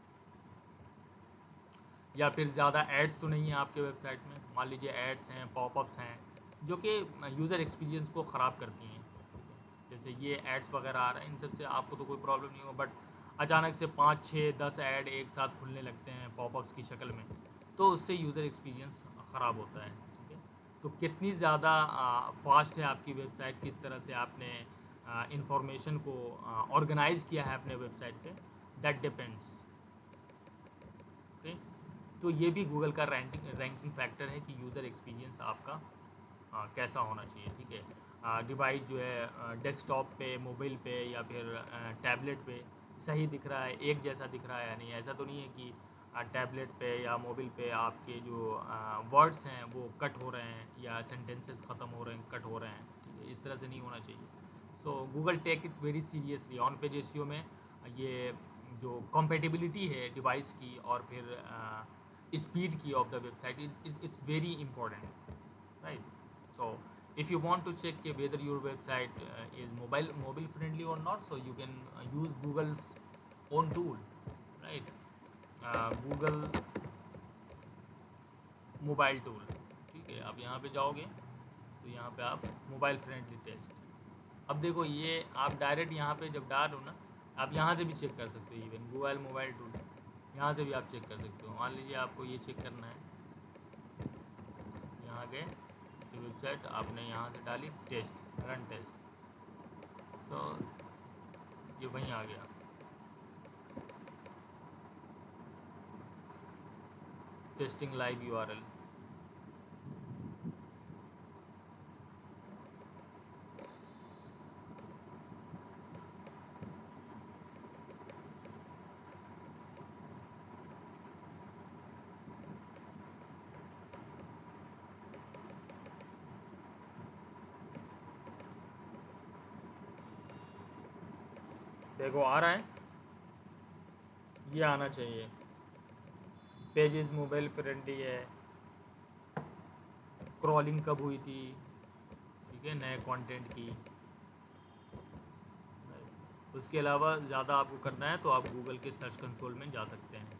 या फिर ज़्यादा एड्स तो नहीं है आपके वेबसाइट में, मान लीजिए एड्स हैं, पॉपअप्स हैं जो कि यूज़र एक्सपीरियंस को ख़राब करती हैं, ठीक है। जैसे ये एड्स वगैरह आ रहे हैं, इन सब से आपको तो कोई प्रॉब्लम नहीं होगा, बट अचानक से 5, 6, 10 ऐड एक साथ खुलने लगते हैं पॉपअप्स की शक्ल में, तो उससे यूज़र एक्सपीरियंस ख़राब होता है, ठीक है। तो कितनी ज़्यादा फास्ट है आपकी वेबसाइट, किस तरह से आपने इंफॉर्मेशन को ऑर्गेनाइज़ किया है अपने वेबसाइट पे, दैट डिपेंड्स, ओके। तो ये भी गूगल का रैंकिंग फैक्टर है कि यूज़र एक्सपीरियंस आपका कैसा होना चाहिए, ठीक है। डिवाइस जो है डेस्कटॉप पे, मोबाइल पे या फिर टैबलेट पे सही दिख रहा है, एक जैसा दिख रहा है या नहीं। ऐसा तो नहीं है कि टैबलेट पे या मोबाइल पे आपके जो वर्ड्स हैं वो कट हो रहे हैं या सेंटेंसेस ख़त्म हो रहे हैं, कट हो रहे हैं, ठीक है। इस तरह से नहीं होना चाहिए। So Google take it very seriously. On page SEO में ये जो कॉम्पेटिबिलिटी है डिवाइस की और फिर स्पीड की of the website is very important, right? So if you want to check whether your website is mobile friendly or not, so you can use Google's own tool, right? Google mobile tool, ठीक है। आप यहाँ पे जाओगे तो यहाँ पे आप मोबाइल फ्रेंडली टेस्ट, अब देखो ये आप डायरेक्ट यहाँ पे जब डालो ना, आप यहाँ से भी चेक कर सकते हो। इवन गूगल मोबाइल टूल यहाँ से भी आप चेक कर सकते हो। मान लीजिए आपको ये चेक करना है, यहाँ गए वेबसाइट आपने यहाँ से डाली टेस्ट, रन टेस्ट, सो ये वहीं आ गया टेस्टिंग लाइव URL। देखो आ रहा है, ये आना चाहिए। पेजेस मोबाइल फ्रेंडली है, क्रॉलिंग कब हुई थी, ठीक है, नए कंटेंट की। उसके अलावा ज़्यादा आपको करना है तो आप गूगल के सर्च कंसोल में जा सकते हैं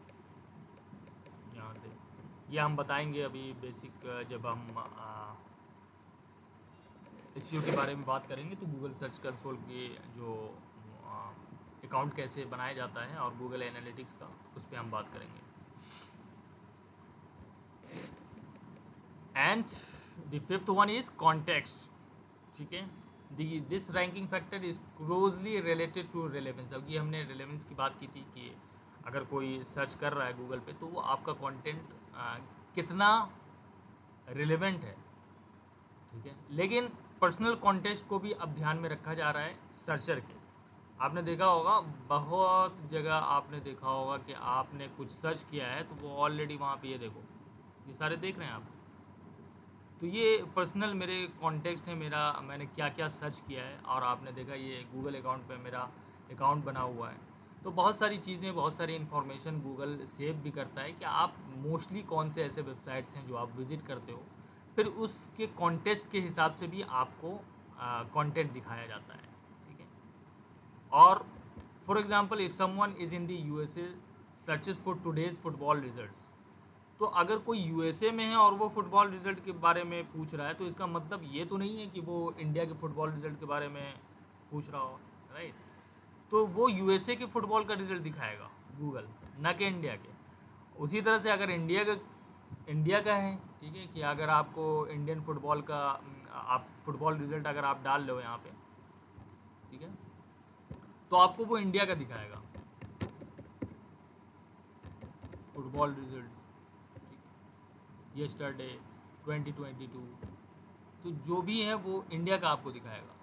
यहाँ से। ये हम बताएंगे अभी बेसिक, जब हम एसईओ के बारे में बात करेंगे तो गूगल सर्च कंसोल के जो अकाउंट कैसे बनाया जाता है और गूगल एनालिटिक्स का, उस पर हम बात करेंगे। And the fifth one is context, ठीक है। This ranking factor is closely related to relevance. अब ये हमने रेलेवेंस की बात की थी कि अगर कोई सर्च कर रहा है गूगल पे तो वो आपका कंटेंट कितना रिलेवेंट है, ठीक है। लेकिन पर्सनल कॉन्टेक्स्ट को भी अब ध्यान में रखा जा रहा है सर्चर के। आपने देखा होगा बहुत जगह, आपने देखा होगा कि आपने कुछ सर्च किया है तो वो ऑलरेडी वहाँ पे, ये देखो ये सारे देख रहे हैं आप, तो ये पर्सनल मेरे कॉन्टेक्स्ट है, मेरा मैंने क्या क्या सर्च किया है, और आपने देखा ये गूगल अकाउंट पे मेरा अकाउंट बना हुआ है। तो बहुत सारी चीज़ें, बहुत सारी इन्फॉर्मेशन गूगल सेव भी करता है कि आप मोस्टली कौन से ऐसे वेबसाइट्स हैं जो आप विज़िट करते हो, फिर उसके कॉन्टेक्स्ट के हिसाब से भी आपको कंटेंट दिखाया जाता है, ठीक है। और for example if someone is in the USA searches for today's football results, तो अगर कोई यूएसए में है और वो फुटबॉल रिजल्ट के बारे में पूछ रहा है तो इसका मतलब ये तो नहीं है कि वो इंडिया के फुटबॉल रिजल्ट के बारे में पूछ रहा हो, राइट। तो वो यूएसए के फुटबॉल का रिजल्ट दिखाएगा गूगल, ना कि इंडिया के। उसी तरह से अगर इंडिया का है, ठीक है, कि अगर आपको इंडियन फुटबॉल का आप फुटबॉल रिजल्ट अगर आप डाल लो यहाँ पे, ठीक है, तो आपको वो इंडिया का दिखाएगा फुटबॉल रिजल्ट येस्टरडे 2022, तो जो भी है वो इंडिया का आपको दिखाएगा,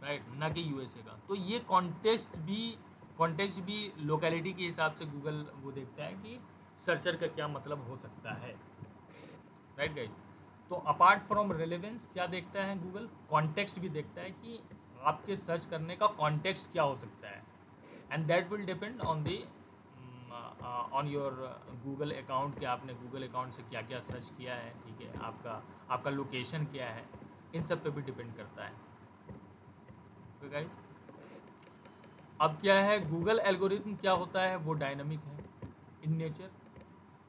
राइट, ना कि यूएसए का। तो ये कॉन्टेक्स्ट भी कॉन्टेक्स्ट भी लोकेलिटी के हिसाब से गूगल वो देखता है कि सर्चर का क्या मतलब हो सकता है, राइट गाइज। तो अपार्ट फ्रॉम रेलेवेंस क्या देखता है गूगल, कॉन्टेक्स्ट भी देखता है कि आपके सर्च करने का कॉन्टेक्स्ट क्या हो सकता है, and that will depend on the on your Google account कि आपने गूगल अकाउंट से क्या क्या सर्च किया है, ठीक है, आपका लोकेशन क्या है, इन सब पे भी डिपेंड करता है। ओके गाइज, अब क्या है गूगल एल्गोरिथम क्या होता है, वो डायनामिक है इन नेचर,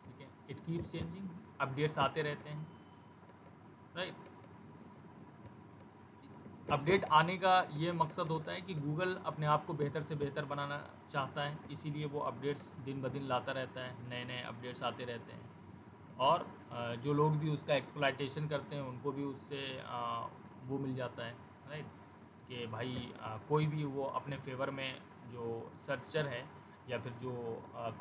ठीक है, इट कीप्स चेंजिंग, अपडेट्स आते रहते हैं, राइट। अपडेट आने का ये मकसद होता है कि गूगल अपने आप को बेहतर से बेहतर बनाना चाहता है, इसीलिए वो अपडेट्स दिन ब दिन लाता रहता है, नए नए अपडेट्स आते रहते हैं, और जो लोग भी उसका एक्सप्लॉइटेशन करते हैं उनको भी उससे वो मिल जाता है, राइट, कि भाई कोई भी वो अपने फेवर में जो सर्चर है या फिर जो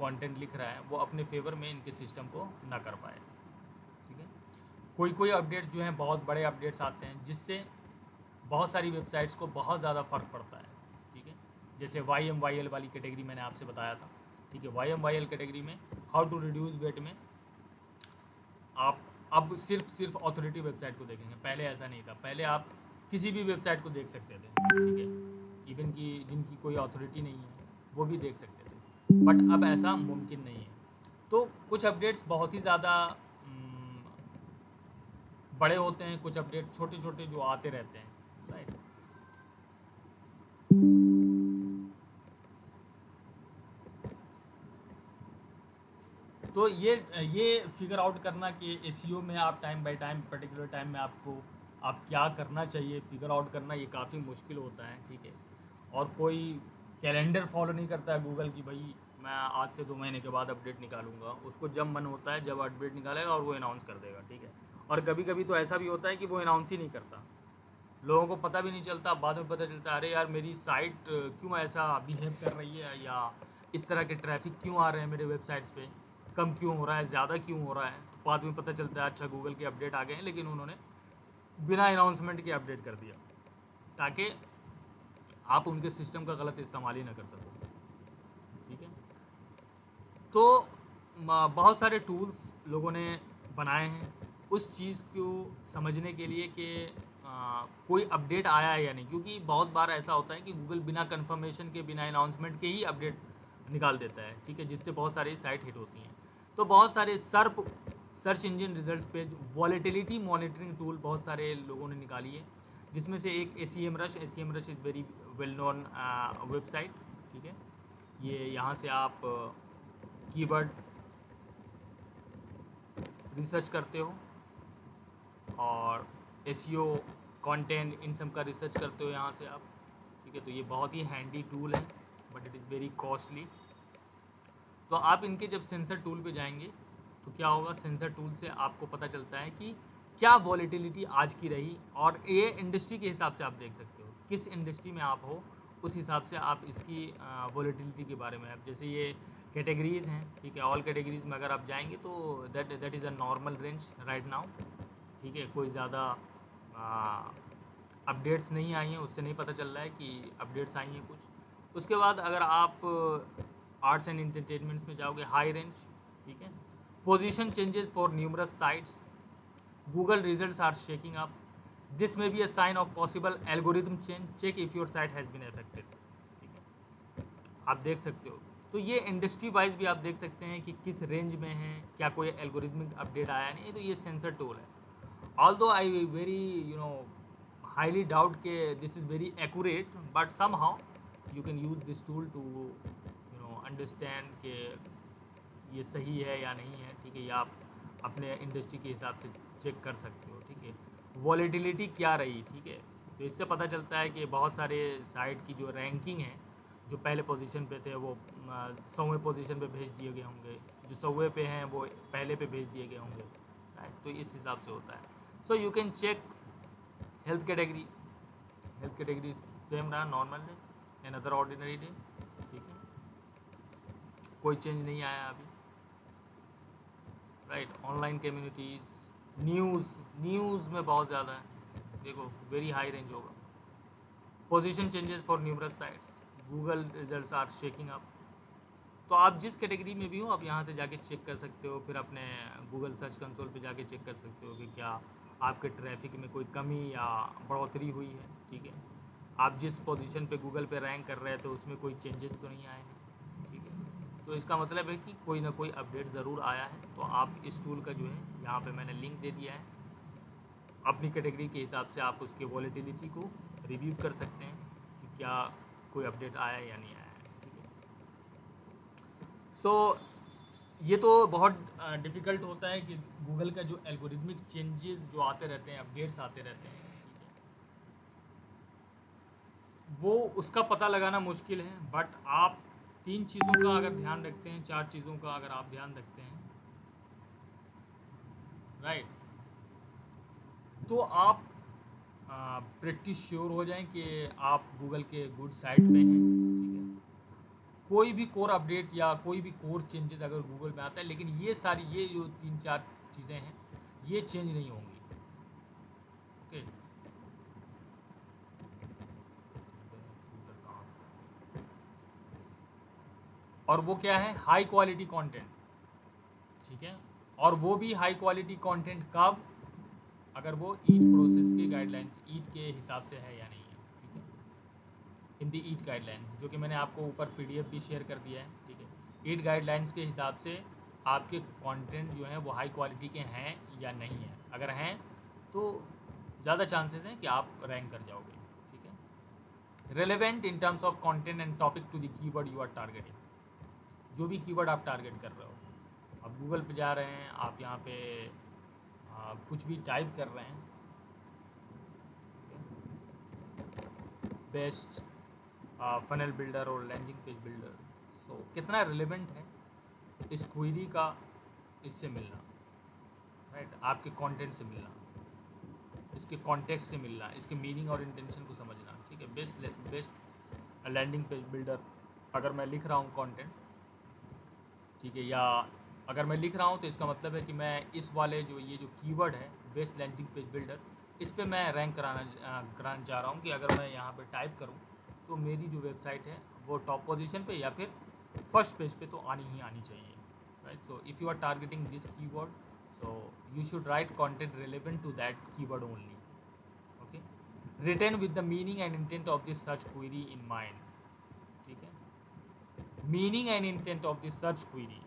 कंटेंट लिख रहा है वो अपने फेवर में इनके सिस्टम को ना कर पाए, ठीक है। कोई कोई अपडेट्स जो हैं बहुत बड़े अपडेट्स आते हैं जिससे बहुत सारी वेबसाइट्स को बहुत ज़्यादा फ़र्क पड़ता है, ठीक है। जैसे YMYL वाली कैटेगरी मैंने आपसे बताया था, ठीक है। YMYL कैटेगरी में हाउ टू रिड्यूस वेट में आप अब सिर्फ ऑथोरिटी वेबसाइट को देखेंगे, पहले ऐसा नहीं था, पहले आप किसी भी वेबसाइट को देख सकते थे, ठीक है, इवन कि जिनकी कोई अथॉरिटी नहीं है वो भी देख सकते थे, बट अब ऐसा मुमकिन नहीं है। तो कुछ अपडेट्स बहुत ही ज़्यादा बड़े होते हैं, कुछ अपडेट छोटे छोटे जो आते रहते हैं, राइट। तो ये फिगर आउट करना कि एसईओ में आप time by time particular time में आपको आप क्या करना चाहिए, फिगर आउट करना ये काफ़ी मुश्किल होता है, ठीक है। और कोई कैलेंडर फॉलो नहीं करता है गूगल की भाई मैं आज से 2 महीने के बाद अपडेट निकालूंगा, उसको जब मन होता है जब अपडेट निकालेगा और वो अनाउंस कर देगा, ठीक है। और कभी कभी तो ऐसा भी होता है कि वो अनाउंस ही नहीं करता, लोगों को पता भी नहीं चलता, बाद में पता चलता है अरे यार मेरी साइट क्यों ऐसा बिहेव कर रही है, या इस तरह के ट्रैफिक क्यों आ रहे हैं मेरे वेबसाइट्स पे, कम क्यों हो रहा है, ज़्यादा क्यों हो रहा है। तो बाद में पता चलता है अच्छा गूगल के अपडेट आ गए हैं, लेकिन उन्होंने बिना अनाउंसमेंट के अपडेट कर दिया ताकि आप उनके सिस्टम का गलत इस्तेमाल ही ना कर सको, ठीक है। तो बहुत सारे टूल्स लोगों ने बनाए हैं उस चीज़ को समझने के लिए कि कोई अपडेट आया है या नहीं, क्योंकि बहुत बार ऐसा होता है कि गूगल बिना कंफर्मेशन के बिना अनाउंसमेंट के ही अपडेट निकाल देता है, ठीक है, जिससे बहुत सारी साइट हिट होती हैं। तो बहुत सारे search engine results page volatility monitoring tool बहुत सारे लोगों ने निकाली है, जिसमें से एक ACMrush is very well known website, ठीक है। ये यहाँ से आप कीवर्ड रिसर्च करते हो और एसईओ कंटेंट इन सब का रिसर्च करते हो यहाँ से आप, ठीक है। तो ये बहुत ही हैंडी टूल है but it is very costly. तो आप इनके जब सेंसर टूल पे जाएंगे तो क्या होगा, सेंसर टूल से आपको पता चलता है कि क्या वॉलेटिलिटी आज की रही, और ये इंडस्ट्री के हिसाब से आप देख सकते हो किस इंडस्ट्री में आप हो, उस हिसाब से आप इसकी वॉलेटिलिटी के बारे में आप, जैसे ये कैटेगरीज़ हैं, ठीक है, ऑल कैटेगरीज़ में अगर आप जाएंगे तो that is a normal range right now, ठीक है। कोई ज़्यादा अपडेट्स नहीं आई हैं, उससे नहीं पता चल रहा है कि अपडेट्स आई हैं कुछ। उसके बाद अगर आप आर्ट्स एंड इंटरटेनमेंट्स में जाओगे हाई रेंज, ठीक है। Position changes for numerous sites, Google results are shaking up, this may be a sign of possible algorithm change, check if your site has been affected, ठीक है, आप देख सकते हो। तो ये इंडस्ट्री वाइज भी आप देख सकते हैं कि किस रेंज में है, क्या कोई एल्गोरिथमिक अपडेट आया नहीं, तो ये सेंसर टूल है। Although I very highly doubt के this is very accurate, but somehow you can use this tool to understand कि ये सही है या नहीं है, ठीक है, या आप अपने इंडस्ट्री के हिसाब से चेक कर सकते हो, ठीक है। वॉलेटिलिटी क्या रही, ठीक है, तो इससे पता चलता है कि बहुत सारे साइट की जो रैंकिंग है, जो पहले पोजीशन पे थे वो 100वें पोजीशन पे भेज दिए गए होंगे, जो 100वें पे हैं वो पहले पे भेज दिए गए होंगे, राइट। तो इस हिसाब से होता है। So you can check health category same रहा, normal day and other ordinary day, ठीक है, कोई चेंज नहीं आया अभी, राइट। ऑनलाइन कम्युनिटीज़, न्यूज़ में बहुत ज़्यादा है, देखो वेरी हाई रेंज होगा। Position changes for numerous sites, Google results are shaking up. तो आप जिस कैटेगरी में भी हो आप यहाँ से जाके चेक कर सकते हो, फिर अपने गूगल सर्च कंसोल पे जाके चेक कर सकते हो कि क्या आपके ट्रैफिक में कोई कमी या बढ़ोतरी हुई है। ठीक है, आप जिस पोजीशन पे गूगल पे रैंक कर रहे थे उसमें कोई चेंजेस तो नहीं आए हैं। ठीक है, तो इसका मतलब है कि कोई ना कोई अपडेट ज़रूर आया है। तो आप इस टूल का जो है यहाँ पे मैंने लिंक दे दिया है, अपनी कैटेगरी के हिसाब से आप उसकी वॉलेटिलिटी को रिव्यू कर सकते हैं कि क्या कोई अपडेट आया है या नहीं आया है। ठीक है, सो ये तो बहुत डिफ़िकल्ट होता है कि गूगल का जो एल्गोरिथमिक चेंजेस जो आते रहते हैं, अपडेट्स आते रहते हैं, ठीक है, वो उसका पता लगाना मुश्किल है। बट आप 3 चीज़ों का अगर ध्यान रखते हैं, 4 चीज़ों का अगर आप ध्यान रखते हैं, राइट, तो आप प्रिटी श्योर हो जाएं कि आप गूगल के गुड साइड पे हैं। ठीक है, कोई भी कोर अपडेट या कोई भी कोर चेंजेस अगर गूगल में आता है, लेकिन ये जो 3-4 चीज़ें हैं ये चेंज नहीं होंगी। ओके, और वो क्या है, हाई क्वालिटी कंटेंट। ठीक है, और वो भी हाई क्वालिटी कंटेंट कब, अगर वो ईट प्रोसेस के गाइडलाइंस, ईट के हिसाब से है या नहीं है। ठीक है, हिंदी ईट गाइडलाइन जो कि मैंने आपको ऊपर पीडीएफ भी शेयर कर दिया है। ठीक है, ईट गाइडलाइंस के हिसाब से आपके कंटेंट जो हैं वो हाई क्वालिटी के हैं या नहीं हैं। अगर हैं तो ज़्यादा चांसेस हैं कि आप रैंक कर जाओगे। ठीक है, relevant in terms of content and topic to the keyword you are targeting. जो भी कीवर्ड आप टारगेट कर रहे हो, आप गूगल पे जा रहे हैं, आप यहाँ पे कुछ भी टाइप कर रहे हैं, बेस्ट फनल बिल्डर और लैंडिंग पेज बिल्डर, सो कितना रिलेवेंट है इस क्वेरी का इससे मिलना, राइट, आपके कंटेंट से मिलना, इसके कॉन्टेक्स्ट से मिलना, इसके मीनिंग और इंटेंशन को समझना। ठीक है, बेस्ट लैंडिंग पेज बिल्डर अगर मैं लिख रहा हूँ कंटेंट, ठीक है, या अगर मैं लिख रहा हूँ तो इसका मतलब है कि मैं इस वाले जो ये जो कीवर्ड है बेस्ट लैंडिंग पेज बिल्डर, इस पे मैं रैंक कराना चाह रहा हूँ कि अगर मैं यहाँ पे टाइप करूँ तो मेरी जो वेबसाइट है वो टॉप पोजीशन पे या फिर फर्स्ट पेज पे तो आनी ही आनी चाहिए, right. So if you are targeting this keyword, so you should write content relevant to that keyword only. Okay, written with the meaning and intent of this search query in mind. ठीक है, meaning and intent of this search query,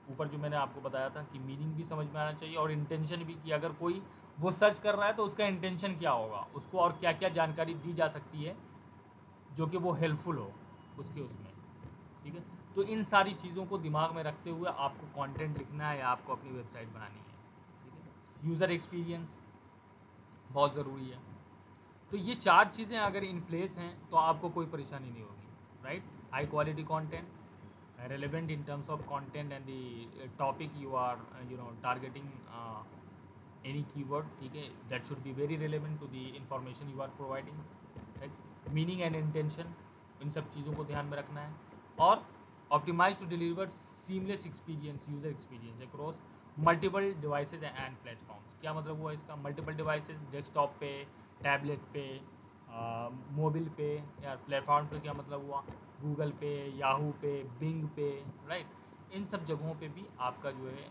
ऊपर जो मैंने आपको बताया था कि meaning भी समझ में आना चाहिए और इंटेंशन भी, कि अगर कोई वो सर्च कर रहा है तो उसका इंटेंशन क्या होगा, उसको और क्या क्या जानकारी दी जा सकती है जो कि वो हेल्पफुल हो उसमें। ठीक है, तो इन सारी चीज़ों को दिमाग में रखते हुए आपको कंटेंट लिखना है या आपको अपनी वेबसाइट बनानी है। ठीक है, यूज़र एक्सपीरियंस बहुत ज़रूरी है। तो ये 4 चीज़ें अगर इन प्लेस हैं तो आपको कोई परेशानी नहीं होगी, right. High quality content, relevant in terms of content and the topic you are targeting any keyword। ठीक है, that should be very relevant to the information you are providing, right। meaning and intention, इन सब चीज़ों को ध्यान में रखना है। और optimize to deliver seamless experience, user experience across multiple devices and platforms। क्या मतलब हुआ इसका, multiple devices, डेस्कटॉप पे, टैबलेट पे, मोबाइल पे, या प्लेटफॉर्म पे क्या मतलब हुआ, गूगल पे, याहू पे, बिंग पे, राइट। इन सब जगहों पे भी आपका जो है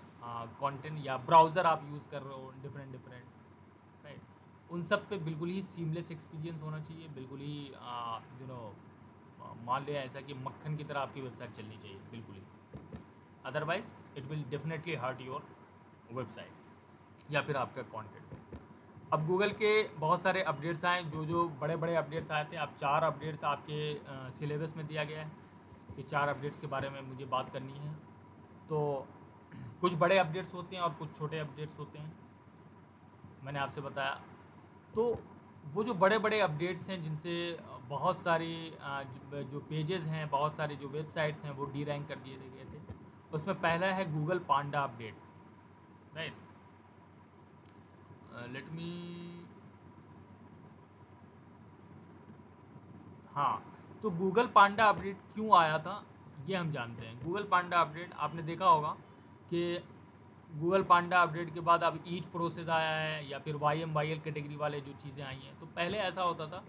कंटेंट, या ब्राउज़र आप यूज़ कर रहे हो डिफरेंट, राइट, उन सब पे बिल्कुल ही सीमलेस एक्सपीरियंस होना चाहिए। बिल्कुल ही मान लिया ऐसा कि मक्खन की तरह आपकी वेबसाइट चलनी चाहिए, बिल्कुल ही, otherwise it will definitely hurt your website या फिर आपका कंटेंट। अब गूगल के बहुत सारे अपडेट्स आए, जो बड़े बड़े अपडेट्स आए थे। अब 4 अपडेट्स आपके सिलेबस में दिया गया है कि 4 अपडेट्स के बारे में मुझे बात करनी है। तो कुछ बड़े अपडेट्स होते हैं और कुछ छोटे अपडेट्स होते हैं, मैंने आपसे बताया। तो वो जो बड़े बड़े अपडेट्स हैं जिनसे बहुत सारी जो पेजेस हैं, बहुत सारी जो वेबसाइट्स हैं वो डी रैंक कर दिए गए थे, उसमें पहला है गूगल पांडा अपडेट, राइट। लेट मी, हाँ, तो गूगल पांडा अपडेट क्यों आया था ये हम जानते हैं। गूगल पांडा अपडेट आपने देखा होगा कि गूगल पांडा अपडेट के बाद अब ईट प्रोसेस आया है या फिर YMYL कैटेगरी वाले जो चीज़ें आई हैं। तो पहले ऐसा होता था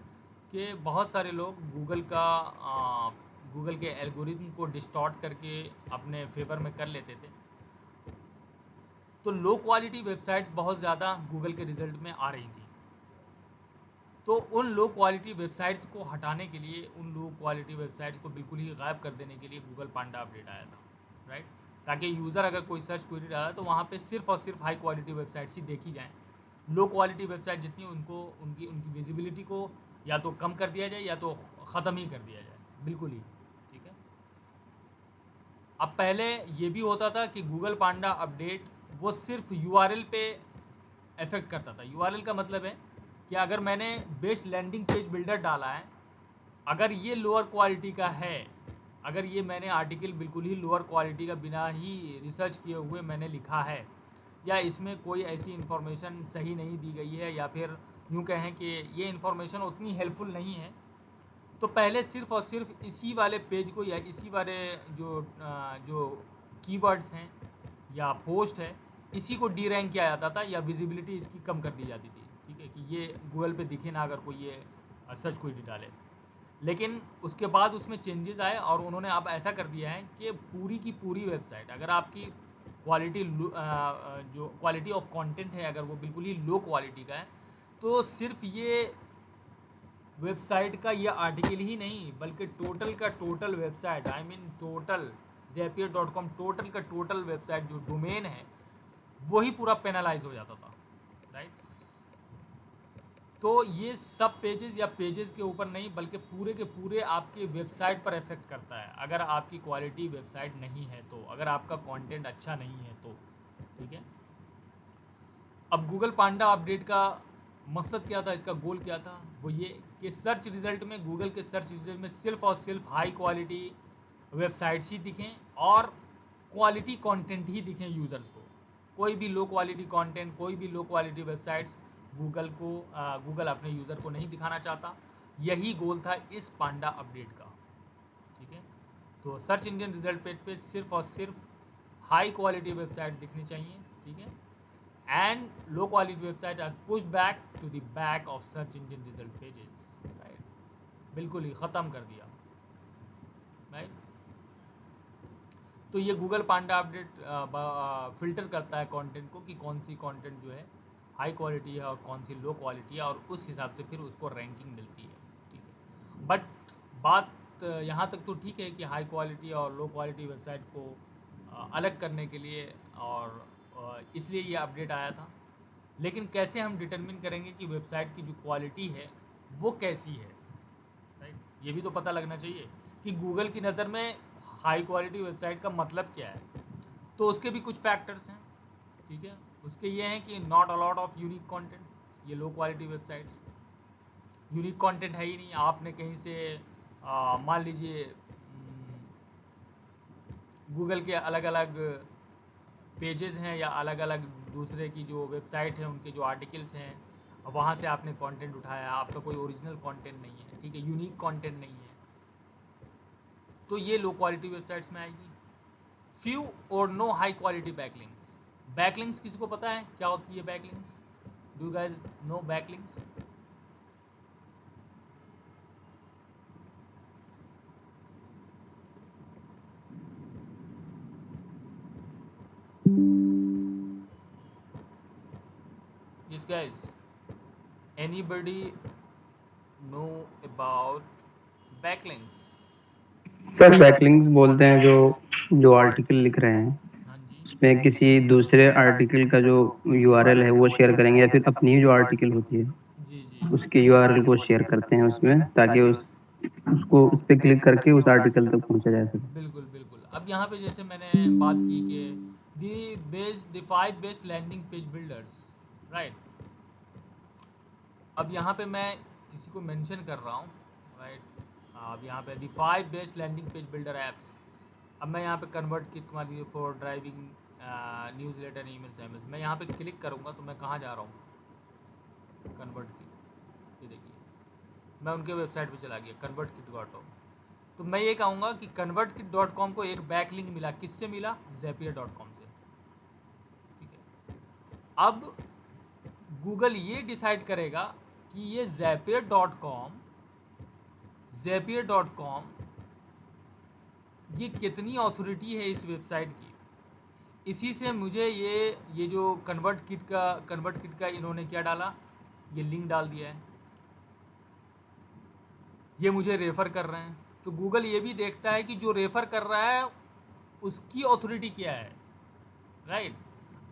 कि बहुत सारे लोग गूगल के एल्गोरिथम को डिस्टॉर्ट करके अपने फेवर में कर लेते थे। तो लो क्वालिटी वेबसाइट्स बहुत ज़्यादा गूगल के रिज़ल्ट में आ रही थी। तो उन लो क्वालिटी वेबसाइट्स को हटाने के लिए, उन लो क्वालिटी वेबसाइट्स को बिल्कुल ही गायब कर देने के लिए गूगल पांडा अपडेट आया था, राइट। ताकि यूज़र अगर कोई सर्च क्वेरी डाला तो वहाँ पे सिर्फ और सिर्फ हाई क्वालिटी वेबसाइट्स ही देखी जाएँ। लो क्वालिटी वेबसाइट जितनी, उनको उनकी उनकी विजिबिलिटी को या तो कम कर दिया जाए या तो ख़त्म ही कर दिया जाए, बिल्कुल ही। ठीक है। अब पहले ये भी होता था कि गूगल पांडा अपडेट वो सिर्फ यूआरएल पे इफेक्ट करता था। यूआरएल का मतलब है कि अगर मैंने बेस्ट लैंडिंग पेज बिल्डर डाला है, अगर ये लोअर क्वालिटी का है, अगर ये मैंने आर्टिकल बिल्कुल ही लोअर क्वालिटी का बिना ही रिसर्च किए हुए मैंने लिखा है, या इसमें कोई ऐसी इन्फॉर्मेशन सही नहीं दी गई है, या फिर यूँ कहें कि ये इन्फॉर्मेशन उतनी हेल्पफुल नहीं है, तो पहले सिर्फ और सिर्फ इसी वाले पेज को या इसी वाले जो कीवर्ड्स हैं या पोस्ट है, इसी को डी रैंक किया जाता था या विजिबिलिटी इसकी कम कर दी जाती थी। ठीक है, कि ये गूगल पे दिखे ना अगर कोई ये सर्च कोई डाले। लेकिन उसके बाद उसमें चेंजेस आए और उन्होंने अब ऐसा कर दिया है कि पूरी की पूरी वेबसाइट, अगर आपकी क्वालिटी जो क्वालिटी ऑफ कंटेंट है अगर वो बिल्कुल ही लो क्वालिटी का है, तो सिर्फ ये वेबसाइट का ये आर्टिकल ही नहीं बल्कि टोटल का total website, I mean total zapier.com total का टोटल वेबसाइट जो डोमेन है वही पूरा पेनलाइज हो जाता था, राइट। तो ये सब पेजेस या पेजेस के ऊपर नहीं बल्कि पूरे के पूरे आपके वेबसाइट पर इफेक्ट करता है, अगर आपकी क्वालिटी वेबसाइट नहीं है तो, अगर आपका कंटेंट अच्छा नहीं है तो। ठीक है। अब गूगल पांडा अपडेट का मकसद क्या था, इसका गोल क्या था, वो ये कि सर्च रिज़ल्ट में, गूगल के सर्च रिज़ल्ट में सिर्फ और सिर्फ हाई क्वालिटी वेबसाइट्स ही दिखें और क्वालिटी कंटेंट ही दिखें यूज़र्स को। कोई भी लो क्वालिटी कंटेंट, कोई भी लो क्वालिटी वेबसाइट्स गूगल अपने यूज़र को नहीं दिखाना चाहता। यही गोल था इस पांडा अपडेट का। ठीक है। तो सर्च इंजन रिजल्ट पेज पे सिर्फ और सिर्फ हाई क्वालिटी वेबसाइट दिखनी चाहिए। ठीक है। And low quality website are push back to the back of search engine result pages, right. बिल्कुल ही ख़त्म कर दिया, राइट। तो ये गूगल पांडा अपडेट फ़िल्टर करता है कंटेंट को कि कौन सी कंटेंट जो है हाई क्वालिटी है और कौन सी लो क्वालिटी है, और उस हिसाब से फिर उसको रैंकिंग मिलती है। ठीक है। बट बात यहाँ तक तो ठीक है कि हाई क्वालिटी और लो क्वालिटी वेबसाइट को अलग करने के लिए और इसलिए ये अपडेट आया था। लेकिन कैसे हम डिटरमिन करेंगे कि वेबसाइट की जो क्वालिटी है वो कैसी है, राइट। ये भी तो पता लगना चाहिए कि गूगल की नज़र में हाई क्वालिटी वेबसाइट का मतलब क्या है। तो उसके भी कुछ फैक्टर्स हैं। ठीक है। उसके ये हैं कि not a lot of unique content, ये low quality websites unique content है ही नहीं। आपने कहीं से मान लीजिए गूगल के अलग अलग पेजेस हैं या अलग अलग दूसरे की जो वेबसाइट है उनके जो आर्टिकल्स हैं, वहाँ से आपने कंटेंट उठाया, आपका कोई ओरिजिनल कंटेंट नहीं है। ठीक है, यूनिक कंटेंट नहीं है, तो ये लो क्वालिटी वेबसाइट्स में आएगी। फ्यू और no high quality backlinks. Backlinks किसी को पता है क्या होती है backlinks? Do you guys know backlinks? Yes guys, anybody know about backlinks? Sir backlinks बोलते हैं जो जो आर्टिकल लिख रहे हैं हाँ जी उसमें किसी दूसरे आर्टिकल का जो यूआरएल है वो शेयर करेंगे, या फिर अपनी ही जो आर्टिकल होती है जी जी उसके यूआरएल को शेयर करते हैं उसमें, ताकि उसको उस पर क्लिक करके उस आर्टिकल तक पहुंचा जा सके। बिल्कुल बिल्कुल। अब यहाँ पे जैसे मैंने बात की कि the 5 best landing page builders, right. अब यहाँ पे मैं किसी को मेंशन कर रहा हूँ, राइट। अब यहाँ पे the 5 best landing page builder apps. अब मैं यहाँ पे कन्वर्ट किट मान लीजिए for driving newsletter emails MS, मैं यहाँ पे क्लिक करूँगा तो मैं कहाँ जा रहा हूँ? Convert kit. ये देखिए मैं उनके वेबसाइट पे चला गया convertkit.com। तो मैं ये कहूँगा कि convertkit.com को एक बैक लिंक मिला, किससे मिला? zapier.com से। ठीक है। अब गूगल ये डिसाइड करेगा कि ये zapier.com zapier.com, ये कितनी ऑथोरिटी है इस वेबसाइट की। इसी से मुझे ये जो कन्वर्ट किट का इन्होंने क्या डाला, ये लिंक डाल दिया है, ये मुझे रेफ़र कर रहे हैं। तो गूगल ये भी देखता है कि जो रेफ़र कर रहा है उसकी ऑथोरिटी क्या है, राइट।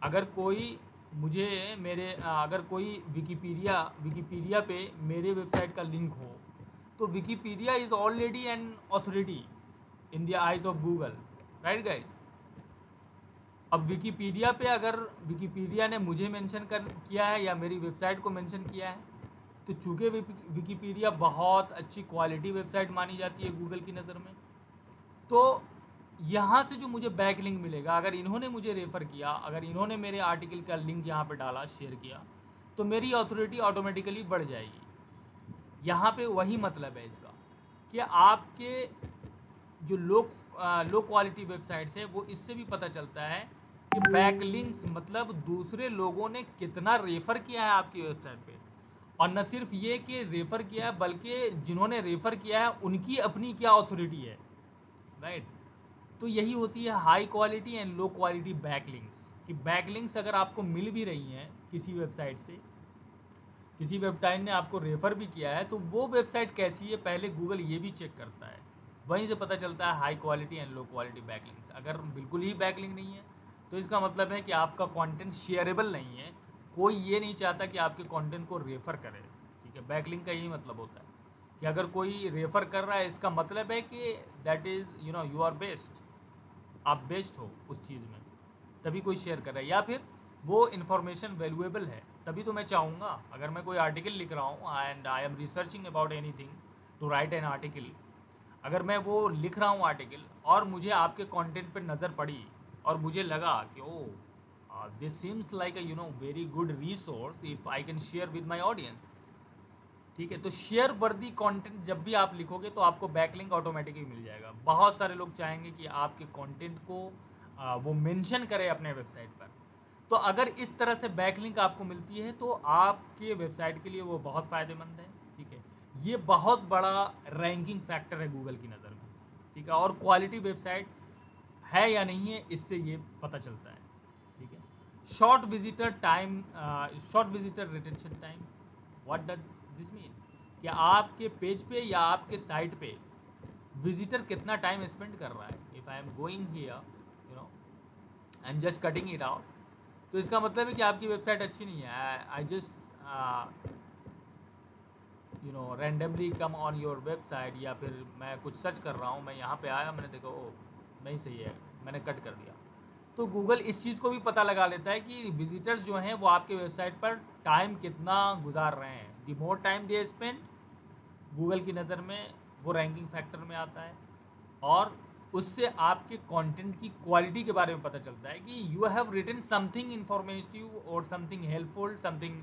अगर कोई मुझे अगर कोई विकीपीडिया पे मेरे वेबसाइट का लिंक हो, तो Wikipedia is already an authority in the eyes of Google, right guys. अब विकीपीडिया पे अगर विकीपीडिया ने मुझे मेंशन किया है या मेरी वेबसाइट को मेंशन किया है, तो चूँकि विकीपीडिया बहुत अच्छी क्वालिटी वेबसाइट मानी जाती है गूगल की नज़र में, तो यहाँ से जो मुझे बैक लिंक मिलेगा, अगर इन्होंने मुझे रेफ़र किया, अगर इन्होंने मेरे आर्टिकल का लिंक यहाँ पे डाला, शेयर किया, तो मेरी ऑथोरिटी ऑटोमेटिकली बढ़ जाएगी। यहाँ पे वही मतलब है इसका कि आपके जो लो क्वालिटी वेबसाइट्स है, वो इससे भी पता चलता है कि बैक लिंक्स मतलब दूसरे लोगों ने कितना रेफ़र किया है आपकी वेबसाइट पे। और न सिर्फ ये कि रेफ़र किया है, बल्कि जिन्होंने रेफ़र किया है उनकी अपनी क्या ऑथोरिटी है, राइट। तो यही होती है high quality and low quality backlinks. कि बैकलिंक्स अगर आपको मिल भी रही हैं किसी वेबसाइट से, किसी वेबसाइट ने आपको रेफ़र भी किया है, तो वो वेबसाइट कैसी है पहले गूगल ये भी चेक करता है। वहीं से पता चलता है high quality and low quality backlinks. अगर बिल्कुल ही बैकलिंक नहीं है, तो इसका मतलब है कि आपका कंटेंट शेयरेबल नहीं है। कोई ये नहीं चाहता कि आपके कंटेंट को रेफ़र करे, ठीक है। बैकलिंक का यही मतलब होता है कि अगर कोई रेफ़र कर रहा है, इसका मतलब है कि that is you are best, आप बेस्ट हो उस चीज़ में, तभी कोई शेयर कर रहा है। या फिर वो इन्फॉर्मेशन वैल्यूएबल है, तभी तो मैं चाहूँगा। अगर मैं कोई आर्टिकल लिख रहा हूँ and I am researching about anything to write an article, अगर मैं वो लिख रहा हूँ आर्टिकल और मुझे आपके कंटेंट पर नज़र पड़ी और मुझे लगा कि oh this seems like a very good resource if I can share with my audience, ठीक है। तो शेयर वर्दी कंटेंट जब भी आप लिखोगे तो आपको बैकलिंक ऑटोमेटिकली मिल जाएगा। बहुत सारे लोग चाहेंगे कि आपके कंटेंट को वो मेंशन करें अपने वेबसाइट पर। तो अगर इस तरह से बैकलिंक आपको मिलती है तो आपके वेबसाइट के लिए वो बहुत फ़ायदेमंद है, ठीक है। ये बहुत बड़ा रैंकिंग फैक्टर है गूगल की नज़र में, ठीक है। और क्वालिटी वेबसाइट है या नहीं है, इससे ये पता चलता है, ठीक है। Short visitor retention time, what does this mean? कि आपके पेज पे या आपके साइट पे विजिटर कितना टाइम स्पेंड कर रहा है। If I am going here and just cutting it out, तो इसका मतलब है कि आपकी वेबसाइट अच्छी नहीं है। I just randomly come on your website, या फिर मैं कुछ सर्च कर रहा हूँ, मैं यहाँ पे आया, मैंने देखा ओ नहीं सही है, मैंने कट कर दिया। तो गूगल इस चीज़ को भी पता लगा लेता है कि विजिटर्स जो हैं वो आपके वेबसाइट पर टाइम कितना गुजार रहे हैं। The more time they spend, Google की नज़र में वो रैंकिंग फैक्टर में आता है। और उससे आपके कंटेंट की क्वालिटी के बारे में पता चलता है कि you have written something informative और something helpful, something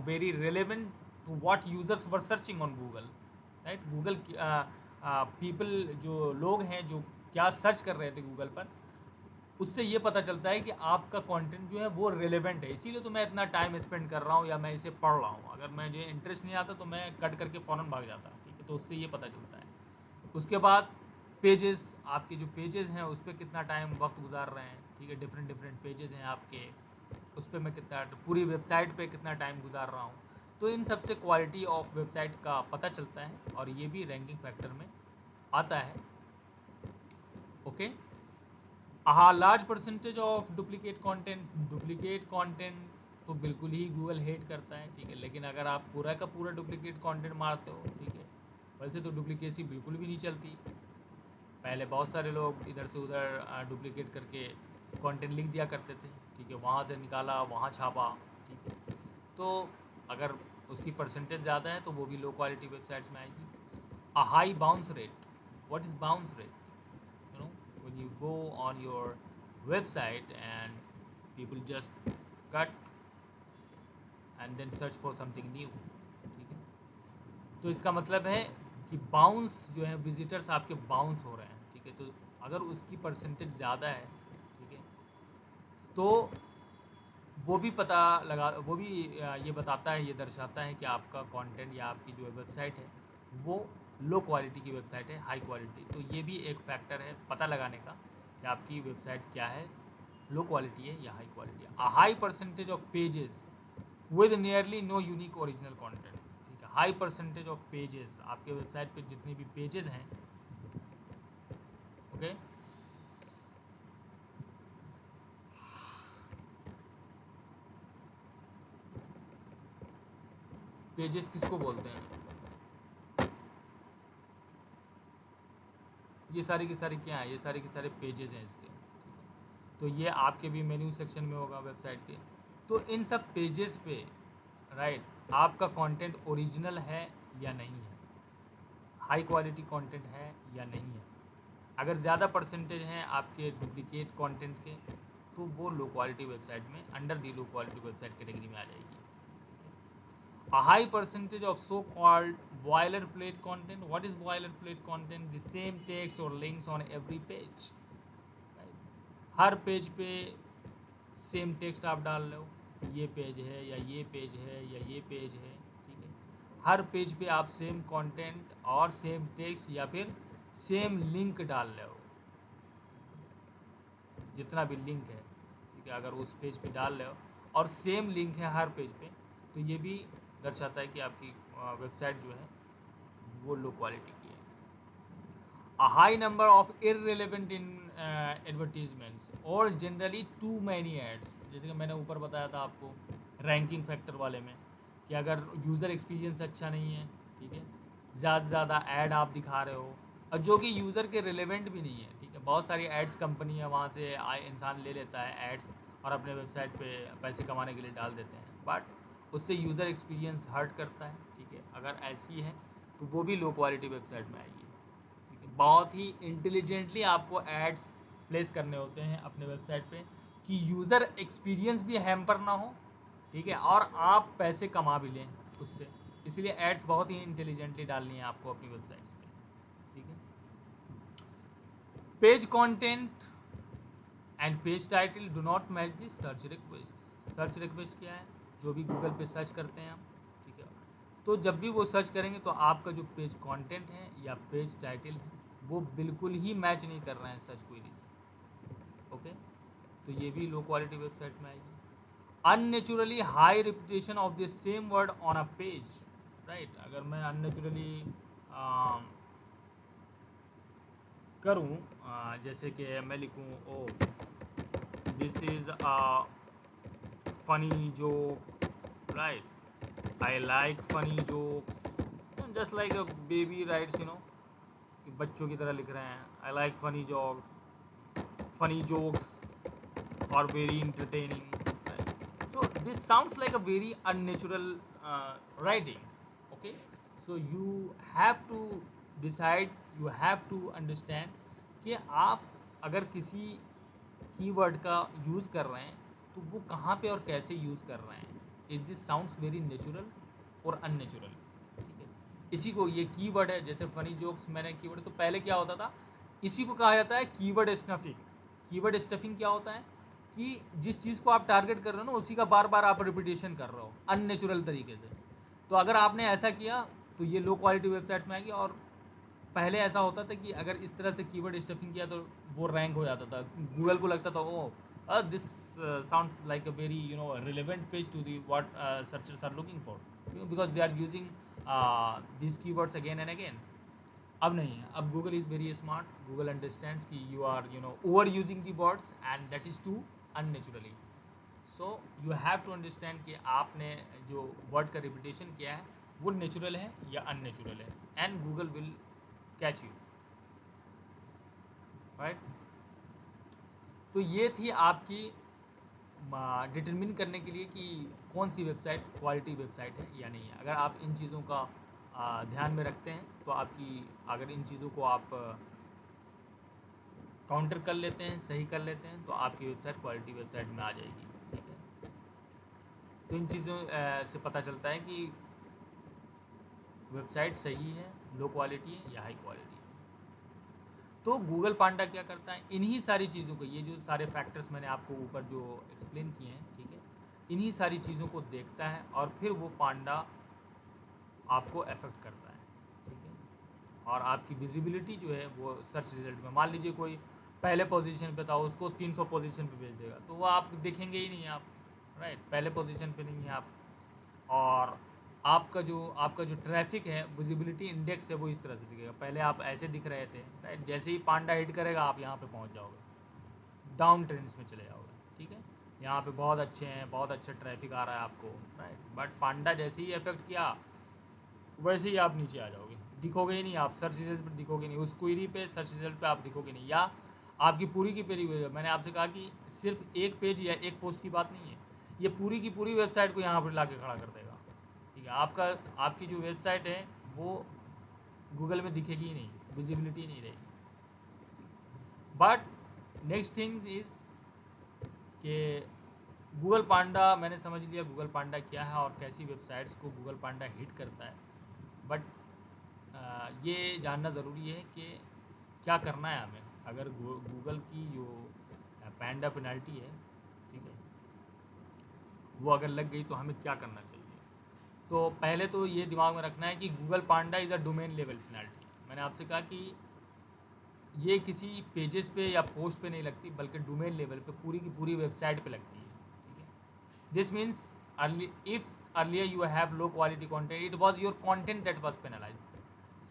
very relevant to what users were searching on Google, right. Google people, जो लोग हैं जो क्या सर्च कर रहे थे गूगल पर, उससे ये पता चलता है कि आपका कंटेंट जो है वो रिलेवेंट है। इसीलिए तो मैं इतना टाइम स्पेंड कर रहा हूँ या मैं इसे पढ़ रहा हूँ। अगर मुझे इंटरेस्ट नहीं आता तो मैं कट करके फ़ौरन भाग जाता, ठीक है। तो उससे ये पता चलता है। उसके बाद पेजेस, आपके जो पेजेस हैं उस पर कितना टाइम वक्त गुजार रहे हैं, ठीक है। डिफरेंट पेजेस हैं आपके, उस पर मैं कितना, पूरी वेबसाइट पे कितना टाइम गुजार रहा हूँ। तो इन सब से क्वालिटी ऑफ वेबसाइट का पता चलता है और ये भी रैंकिंग फैक्टर में आता है, ओके। हाँ, large percentage of duplicate content तो बिल्कुल ही गूगल हेट करता है, ठीक है। लेकिन अगर आप पूरा का पूरा डुप्लीकेट कंटेंट मारते हो, ठीक है, वैसे तो डुप्लीकेसी बिल्कुल भी नहीं चलती। पहले बहुत सारे लोग इधर से उधर डुप्लीकेट करके कंटेंट लिख दिया करते थे, ठीक है। वहाँ से निकाला, वहाँ छापा, ठीक है। तो अगर उसकी परसेंटेज ज़्यादा है तो वो भी लो क्वालिटी वेबसाइट्स में आएगी। A high bounce rate, what is bounce rate? When you go on your website and people just cut and then search for something new, ठीक है। तो इसका मतलब है कि बाउंस जो है, विजिटर्स आपके बाउंस हो रहे हैं, ठीक है। तो अगर उसकी परसेंटेज ज़्यादा है, ठीक है, तो वो भी ये बताता है, ये दर्शाता है कि आपका कंटेंट या आपकी जो वेबसाइट है वो लो क्वालिटी की वेबसाइट है हाई क्वालिटी। तो ये भी एक फैक्टर है पता लगाने का कि आपकी वेबसाइट क्या है, लो क्वालिटी है या हाई क्वालिटी है। A high percentage of pages with nearly no unique original content, ठीक है। हाई परसेंटेज ऑफ पेजेस, आपके वेबसाइट पे जितने भी पेजेस हैं, ओके, पेजेस किसको बोलते हैं? ये सारी की सारी क्या है, ये सारे के सारे पेजेस हैं इसके, तो ये आपके भी मेन्यू सेक्शन में होगा वेबसाइट के। तो इन सब पेजेस पे, राइट, आपका कंटेंट ओरिजिनल है या नहीं है, हाई क्वालिटी कंटेंट है या नहीं है। अगर ज़्यादा परसेंटेज हैं आपके डुप्लीकेट कंटेंट के, तो वो लो क्वालिटी वेबसाइट में, under the low quality website category में आ जाएगी। A high percentage of so-called boilerplate content. What is boilerplate content? The same text or links on every page. Right? Her page पे same text आप डाल रहे हो, ये page है या ये पेज है या ये पेज है, ठीक है। हर पेज पे आप सेम कंटेंट और सेम टेक्स्ट या फिर सेम लिंक डाल रहे हो, जितना भी लिंक है, ठीक है, अगर उस पेज पे डाल रहे हो और सेम लिंक है हर पेज पे, तो ये भी दर्शाता है कि आपकी वेबसाइट जो है वो लो क्वालिटी की है। A high number of irrelevant in advertisements और जनरली टू मैनी एड्स, जैसे कि मैंने ऊपर बताया था आपको रैंकिंग फैक्टर वाले में, कि अगर यूज़र एक्सपीरियंस अच्छा नहीं है, ठीक है, ज़्यादा से ज़्यादा ऐड आप दिखा रहे हो और जो कि यूज़र के रिलेवेंट भी नहीं है, ठीक है। बहुत सारी एड्स कंपनी है, वहाँ से इंसान ले लेता है एड्स और अपने वेबसाइट पे पैसे कमाने के लिए डाल देते हैं, बट उससे यूज़र एक्सपीरियंस हर्ट करता है, ठीक है। अगर ऐसी है तो वो भी लो क्वालिटी वेबसाइट में आएगी, ठीक है। बहुत ही इंटेलिजेंटली आपको एड्स प्लेस करने होते हैं अपने वेबसाइट पे कि यूज़र एक्सपीरियंस भी हैम्पर ना हो, ठीक है, और आप पैसे कमा भी लें उससे। इसलिए एड्स बहुत ही इंटेलिजेंटली डालनी है आपको अपनी वेबसाइट्स पे, ठीक है। Page content and page title do not match the search request. Search request क्या है? जो भी गूगल पे सर्च करते हैं हम, ठीक है, तो जब भी वो सर्च करेंगे तो आपका जो पेज कंटेंट है या पेज टाइटल है वो बिल्कुल ही मैच नहीं कर रहे हैं सर्च क्वेरी से, ओके। तो ये भी लो क्वालिटी वेबसाइट में आएगी। Unnaturally high repetition of the same word on a page, right. अगर मैं अननेचुरली करूँ, जैसे कि मैं लिखूँ, oh this is a funny joke, right, I like funny jokes, just like a baby writes, कि बच्चों की तरह लिख रहे हैं, I like funny jokes, funny jokes और very entertaining. So this sounds like a very unnatural writing, okay. So you have to decide, you have to understand कि आप अगर किसी कीवर्ड का यूज़ कर रहे हैं तो वो कहाँ पे और कैसे यूज़ कर रहे हैं। Is this sounds very natural और अननेचुरल, ठीक है। इसी को, ये कीवर्ड है, जैसे फनी जोक्स मैंने कीवर्ड, तो पहले क्या होता था, इसी को कहा जाता है कीवर्ड स्टफिंग। कीवर्ड स्टफिंग क्या होता है कि जिस चीज़ को आप टारगेट कर रहे हो ना उसी का बार बार आप रिपीटेशन कर रहे हो अननेचुरल तरीके से। तो अगर आपने ऐसा किया तो ये लो क्वालिटी वेबसाइट्स में आएगी। और पहले ऐसा होता था कि अगर इस तरह से कीवर्ड स्टफिंग किया तो वो रैंक हो जाता था, गूगल को लगता था oh this sounds like a very relevant page to the what searchers are looking for, because they are using this keywords again and again. अब नहीं है, अब Google is very smart, Google understands कि you are over using the words and that is too unnaturally. So you have to understand कि आपने जो word का repetition किया है वो नेचुरल है या अननेचुरल है, and Google will catch you, right. तो ये थी आपकी डिटरमिन करने के लिए कि कौन सी वेबसाइट क्वालिटी वेबसाइट है या नहीं है। अगर आप इन चीज़ों का ध्यान में रखते हैं तो आपकी, अगर इन चीज़ों को आप काउंटर कर लेते हैं, सही कर लेते हैं, तो आपकी वेबसाइट क्वालिटी वेबसाइट में आ जाएगी, ठीक है। तो इन चीज़ों से पता चलता है कि वेबसाइट सही है, लो क्वालिटी है या हाई क्वालिटी है। तो गूगल पांडा क्या करता है, इन्हीं सारी चीज़ों को, ये जो सारे फैक्टर्स मैंने आपको ऊपर जो एक्सप्लेन किए हैं, ठीक है, इन्हीं सारी चीज़ों को देखता है और फिर वो पांडा आपको अफेक्ट करता है, ठीक है। और आपकी विजिबिलिटी जो है वो सर्च रिजल्ट में, मान लीजिए कोई पहले पोजीशन पे था, उसको 300 पोजीशन पे भेज देगा, तो वो आप दिखेंगे ही नहीं आप, राइट, पहले पोजीशन पे नहीं है आप। और आपका जो ट्रैफिक है, विजिबिलिटी इंडेक्स है, वो इस तरह से दिखेगा। पहले आप ऐसे दिख रहे थे, राइट, जैसे ही पांडा हिट करेगा आप यहाँ पे पहुँच जाओगे, डाउन ट्रेंड्स में चले जाओगे, ठीक है। यहाँ पे बहुत अच्छे हैं, बहुत अच्छा ट्रैफिक आ रहा है आपको, राइट, बट पांडा जैसे ही इफेक्ट किया वैसे ही आप नीचे आ जाओगे, दिखोगे ही नहीं आप, सर्च रिजल्ट पर दिखोगे नहीं, उस क्वेरी पे सर्च रिजल्ट पे आप दिखोगे नहीं, या आपकी पूरी की पूरी, मैंने आपसे कहा कि सिर्फ एक पेज या एक पोस्ट की बात नहीं है, ये पूरी की पूरी वेबसाइट को यहाँ पर ला के खड़ा कर देगा, ठीक है। आपकी जो वेबसाइट है वो गूगल में दिखेगी ही नहीं, विजिबिलिटी नहीं रहेगी। बट नेक्स्ट थिंग्स इज कि गूगल पांडा, मैंने समझ लिया गूगल पांडा क्या है और कैसी वेबसाइट्स को गूगल पांडा हिट करता है, बट ये जानना ज़रूरी है कि क्या करना है हमें अगर गूगल की जो पांडा पेनल्टी है, ठीक है, वो अगर लग गई तो हमें क्या करना चाहिए। तो पहले तो ये दिमाग में रखना है कि Google Panda is a domain level penalty. मैंने आपसे कहा कि ये किसी पेजेस पे या पोस्ट पे नहीं लगती, बल्कि डोमेन लेवल पे पूरी की पूरी वेबसाइट पे लगती है, ठीक है। This means if earlier you have low quality content, it was your content that was penalised.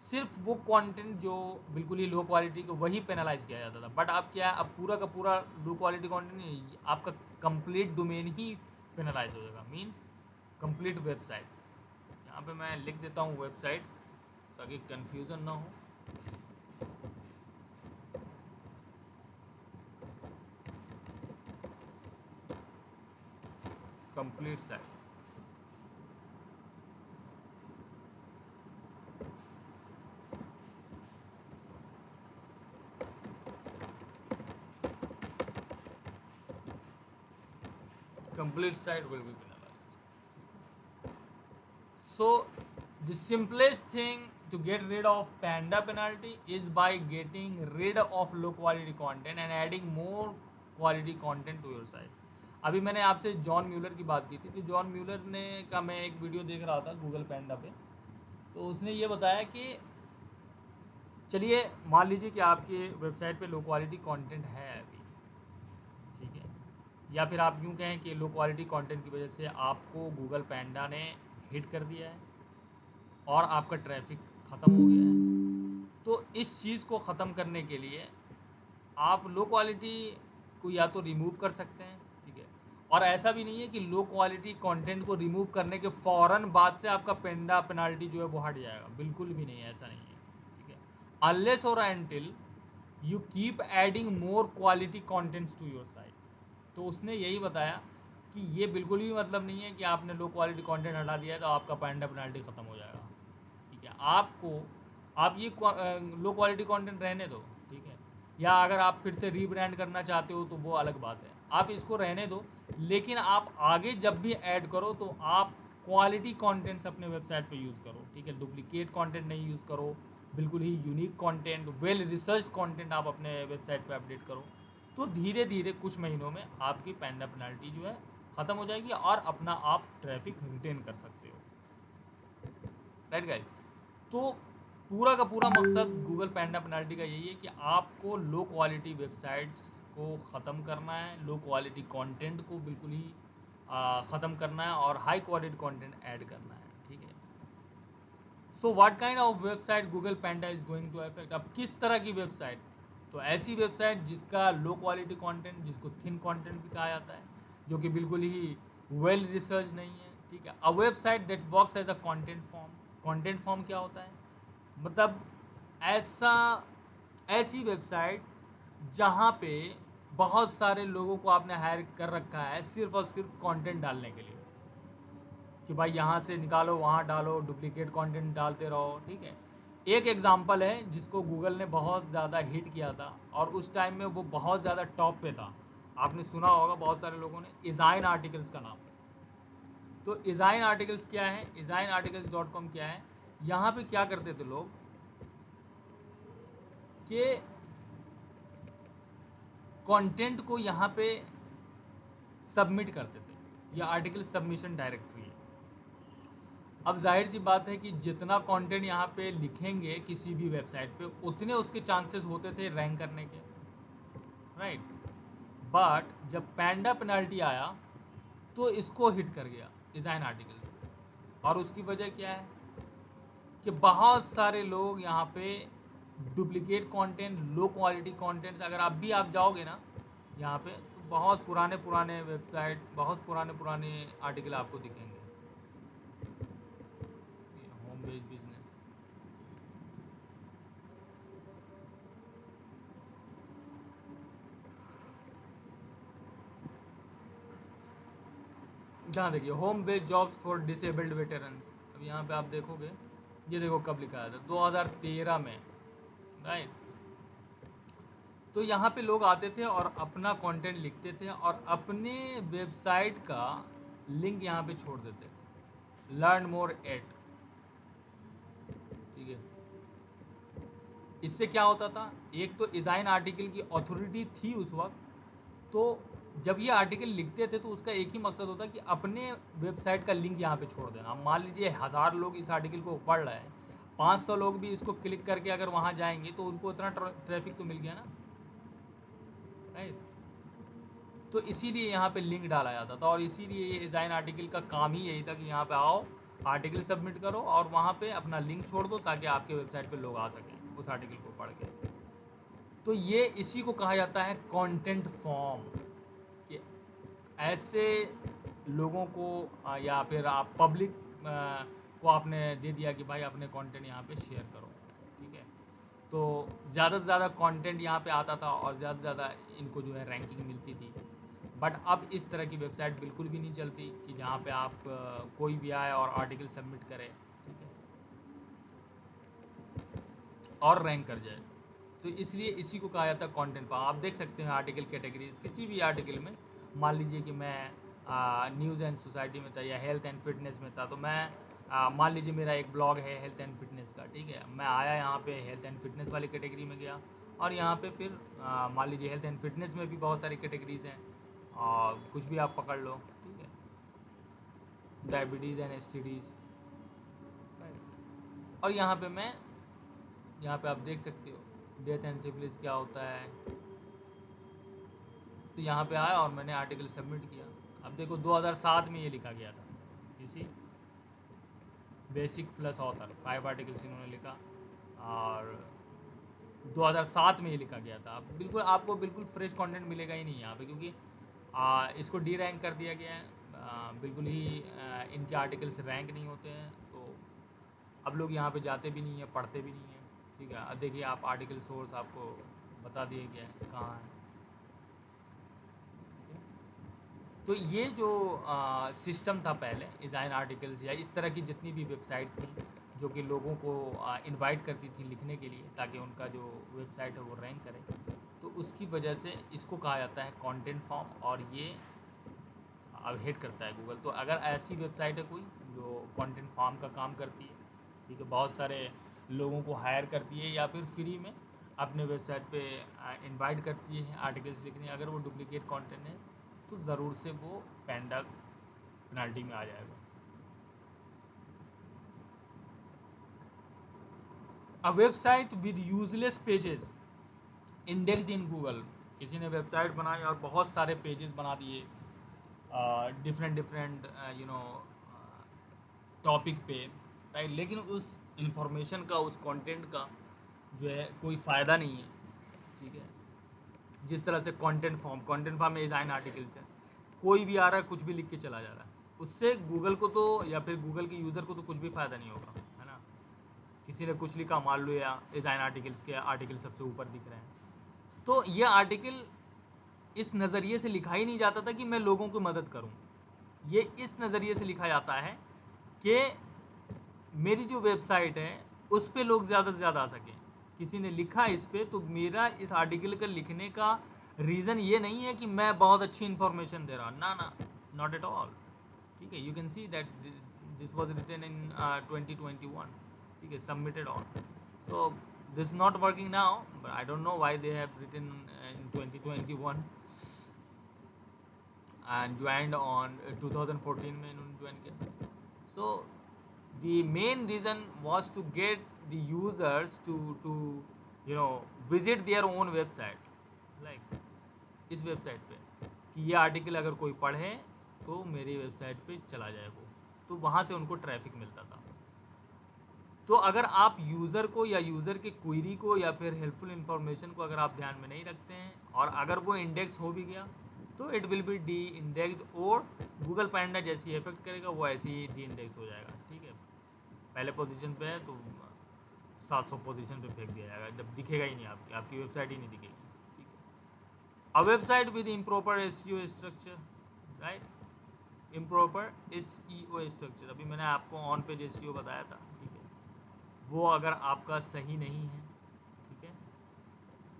सिर्फ वो कंटेंट जो बिल्कुल ही लो क्वालिटी का वही पेनलाइज किया जाता था, बट अब क्या है, अब पूरा का पूरा लो क्वालिटी कंटेंट नहीं, आपका कंप्लीट डोमेन ही पेनलाइज हो जाएगा, मीन्स कंप्लीट वेबसाइट। यहाँ पे मैं लिख देता हूँ वेबसाइट ताकि कंफ्यूजन ना हो। Complete site, complete site will be penalized. So the simplest thing to get rid of panda penalty is by getting rid of low quality content and adding more quality content to your site. अभी मैंने आपसे John Muller की बात की थी, तो John Muller ने का मैं एक वीडियो देख रहा था गूगल पैंडा पे, तो उसने ये बताया कि चलिए मान लीजिए कि आपके वेबसाइट पे लो क्वालिटी कंटेंट है अभी, ठीक है, या फिर आप यूँ कहें कि लो क्वालिटी कंटेंट की वजह से आपको गूगल पैंडा ने हिट कर दिया है और आपका ट्रैफिक ख़त्म हो गया है। तो इस चीज़ को ख़त्म करने के लिए आप लो क्वालिटी को या तो रिमूव कर सकते हैं, ठीक है, और ऐसा भी नहीं है कि लो क्वालिटी कंटेंट को रिमूव करने के फ़ौरन बाद से आपका पेंडा पेनल्टी जो है वो हट जाएगा, बिल्कुल भी नहीं, ऐसा नहीं है, ठीक है। अनलेस और until you keep adding more quality contents to your site. तो उसने यही बताया कि ये बिल्कुल भी मतलब नहीं है कि आपने लो क्वालिटी कंटेंट हटा दिया है तो आपका पेंडा पेनल्टी ख़त्म हो जाएगा, ठीक है। आप ये लो क्वालिटी कंटेंट रहने दो, ठीक है, या अगर आप फिर से रीब्रांड करना चाहते हो तो वो अलग बात है, आप इसको रहने दो, लेकिन आप आगे जब भी ऐड करो तो आप क्वालिटी कंटेंट्स अपने वेबसाइट पे यूज़ करो, ठीक है, डुप्लीकेट कंटेंट नहीं यूज़ करो, बिल्कुल ही unique content, well research content आप अपने वेबसाइट पे अपडेट करो। तो धीरे धीरे कुछ महीनों में आपकी पेंडा पेनल्टी जो है ख़त्म हो जाएगी और अपना आप ट्रैफिक रिटेन कर सकते हो, राइट गाइस। तो पूरा का पूरा मकसद गूगल पैंडा पेनल्टी का यही है कि आपको लो क्वालिटी वेबसाइट्स को ख़त्म करना है, लो क्वालिटी कंटेंट को बिल्कुल ही ख़त्म करना है और हाई क्वालिटी कंटेंट ऐड करना है, ठीक है। So what kind of website Google Panda is going to affect. अब किस तरह की वेबसाइट, तो ऐसी वेबसाइट जिसका लो क्वालिटी कंटेंट, जिसको थिन कंटेंट भी कहा जाता है, जो कि बिल्कुल ही वेल रिसर्च नहीं है, ठीक है। A website that works as a content form. Content form क्या होता है, मतलब ऐसा ऐसी वेबसाइट जहाँ पे बहुत सारे लोगों को आपने हायर कर रखा है सिर्फ और सिर्फ कंटेंट डालने के लिए, कि भाई यहाँ से निकालो वहाँ डालो, डुप्लीकेट कंटेंट डालते रहो, ठीक है। एक एग्जांपल है जिसको गूगल ने बहुत ज़्यादा हिट किया था और उस टाइम में वो बहुत ज़्यादा टॉप पे था, आपने सुना होगा बहुत सारे लोगों ने, इज़ाइन आर्टिकल्स का नाम। तो इज़ाइन आर्टिकल्स क्या है, इज़ाइन आर्टिकल्स.com क्या है, यहाँ पे क्या करते थे लोग कि कंटेंट को यहाँ पे सबमिट करते थे, या आर्टिकल सबमिशन डायरेक्टरी है। अब जाहिर सी बात है कि जितना कंटेंट यहाँ पे लिखेंगे किसी भी वेबसाइट पे उतने उसके चांसेस होते थे रैंक करने के, राइट। बट जब पैंडा पेनल्टी आया तो इसको हिट कर गया डिज़ाइन आर्टिकल्स, और उसकी वजह क्या है कि बहुत सारे लोग यहाँ पे duplicate content, low quality contents, अगर आप जाओगे ना यहाँ पे तो बहुत पुराने पुराने वेबसाइट, बहुत पुराने पुराने आर्टिकल आपको दिखेंगे। होम बेस्ड बिजनेस, जहाँ देखिए home based jobs for disabled veterans, अब यहाँ पे आप देखोगे, ये देखो कब लिखा था 2013 में, राइट। तो यहाँ पे लोग आते थे और अपना कंटेंट लिखते थे और अपने वेबसाइट का लिंक यहाँ पे छोड़ देते, लर्न मोर एट, ठीक है। इससे क्या होता था, एक तो डिज़ाइन आर्टिकल की अथॉरिटी थी उस वक्त, तो जब ये आर्टिकल लिखते थे तो उसका एक ही मकसद होता कि अपने वेबसाइट का लिंक यहाँ पे छोड़ देना। मान लीजिए 1000 लोग इस आर्टिकल को पढ़ रहे हैं, 500 लोग भी इसको क्लिक करके अगर वहाँ जाएंगे तो उनको इतना ट्रैफिक तो मिल गया ना, राइट। तो इसीलिए यहाँ पे लिंक डाला जाता था, और इसीलिए ये डिज़ाइन आर्टिकल का काम ही यही था कि यहाँ पे आओ, आर्टिकल सबमिट करो और वहाँ पे अपना लिंक छोड़ दो ताकि आपके वेबसाइट पे लोग आ सकें उस आर्टिकल को पढ़ के। तो ये इसी को कहा जाता है कंटेंट फॉर्म, कि ऐसे लोगों को या फिर आप पब्लिक को आपने दे दिया कि भाई अपने कंटेंट यहाँ पे शेयर करो, ठीक है। तो ज़्यादा से ज़्यादा कंटेंट यहाँ पे आता था और ज़्यादा से ज़्यादा इनको जो है रैंकिंग मिलती थी। बट अब इस तरह की वेबसाइट बिल्कुल भी नहीं चलती कि जहाँ पे आप कोई भी आए और आर्टिकल सबमिट करे, ठीक है, और रैंक कर जाए। तो इसलिए इसी को कहा जाता है कंटेंट फॉर्म। आप देख सकते हैं आर्टिकल कैटेगरीज, किसी भी आर्टिकल में मान लीजिए कि मैं न्यूज़ एंड सोसाइटी में था या हेल्थ एंड फिटनेस में था, तो मैं मान लीजिए मेरा एक ब्लॉग है हेल्थ एंड फिटनेस का, ठीक है, मैं आया यहाँ पे हेल्थ एंड फिटनेस वाली कैटेगरी में गया, और यहाँ पे फिर मान लीजिए हेल्थ एंड फिटनेस में भी बहुत सारी कैटेगरीज हैं, और कुछ भी आप पकड़ लो, ठीक है, डायबिटीज़ एंड एसटीडीज़, और यहाँ पे मैं, यहाँ पे आप देख सकते हो डेथ एंड सिफिलिस क्या होता है। तो यहाँ पे आया और मैंने आर्टिकल सबमिट किया। अब देखो 2007 में ये लिखा गया था, किसी बेसिक प्लस ऑथर 5 आर्टिकल्स इन्होंने लिखा, और 2007 में ये लिखा गया था। अब बिल्कुल आपको बिल्कुल फ्रेश कंटेंट मिलेगा ही नहीं यहाँ पे, क्योंकि इसको डी रैंक कर दिया गया है, बिल्कुल ही इनके आर्टिकल्स रैंक नहीं होते हैं, तो अब लोग यहाँ पे जाते भी नहीं हैं, पढ़ते भी नहीं हैं, ठीक है। अब देखिए आप आर्टिकल सोर्स आपको बता दिए गया है कहाँ है। तो ये जो सिस्टम था पहले डिज़ाइन आर्टिकल्स या इस तरह की जितनी भी वेबसाइट्स थी जो कि लोगों को इनवाइट करती थी लिखने के लिए ताकि उनका जो वेबसाइट है वो रैंक करे, तो उसकी वजह से इसको कहा जाता है कंटेंट फॉर्म, और ये अब हेड करता है गूगल। तो अगर ऐसी वेबसाइट है कोई जो कंटेंट फॉर्म का काम करती है, ठीक है, बहुत सारे लोगों को हायर करती है या फिर फ्री में अपने वेबसाइट पे इनवाइट करती है आर्टिकल्स लिखने, अगर वो डुप्लीकेट कंटेंट है तो ज़रूर से वो पैंडा पेनल्टी में आ जाएगा। A website with useless pages indexed in Google, किसी ने वेबसाइट बनाई और बहुत सारे पेजेस बना दिए डिफरेंट डिफरेंट टॉपिक पे, राइट, लेकिन उस इंफॉर्मेशन का, उस कंटेंट का जो है कोई फ़ायदा नहीं है, ठीक है। जिस तरह से कंटेंट फॉर्म में डिज़ाइन आर्टिकल्स है, कोई भी आ रहा है कुछ भी लिख के चला जा रहा है, उससे गूगल को तो या फिर गूगल के यूज़र को तो कुछ भी फ़ायदा नहीं होगा, है ना। किसी ने कुछ लिखा, मान लो या डिज़ाइन आर्टिकल्स के आर्टिकल सबसे ऊपर दिख रहे हैं, तो ये आर्टिकल इस नज़रिए से लिखा ही नहीं जाता था कि मैं लोगों की मदद करूं, ये इस नज़रिए से लिखा जाता है कि मेरी जो वेबसाइट है उस पर लोग ज़्यादा से ज़्यादा आ सकें। किसी ने लिखा इस पर, तो मेरा इस आर्टिकल का लिखने का रीज़न ये नहीं है कि मैं बहुत अच्छी इन्फॉर्मेशन दे रहा हूँ, ना, नॉट एट ऑल, ठीक है। You can see that this was written in 2021, ठीक है, submitted on, so this is not working now, but I don't know why they have written in 2021 and joined on 2014 में इन्होंने join किया। सो the main reason was to get the users to you know visit their own website, like इस website पे कि ये article अगर कोई पढ़े तो मेरी वेबसाइट पे चला जाए वो, तो वहाँ से उनको ट्रैफिक मिलता था। तो अगर आप यूज़र को या यूज़र के क्वेरी को या फिर हेल्पफुल इन्फॉर्मेशन को अगर आप ध्यान में नहीं रखते हैं और अगर वो इंडेक्स हो भी गया तो it will be D indexed, और गूगल पैंडा जैसी इफेक्ट करेगा वो ऐसे ही डी इंडेक्स हो जाएगा। ठीक है, पहले पोजीशन पे है तो 700 पोजीशन पे फेंक दिया जाएगा, जब दिखेगा ही नहीं, आपकी वेबसाइट ही नहीं दिखेगी। ठीक है, a website with improper SEO structure, right, improper SEO structure, अभी मैंने आपको ऑन पेज एसईओ बताया था। ठीक है, वो अगर आपका सही नहीं है, ठीक है,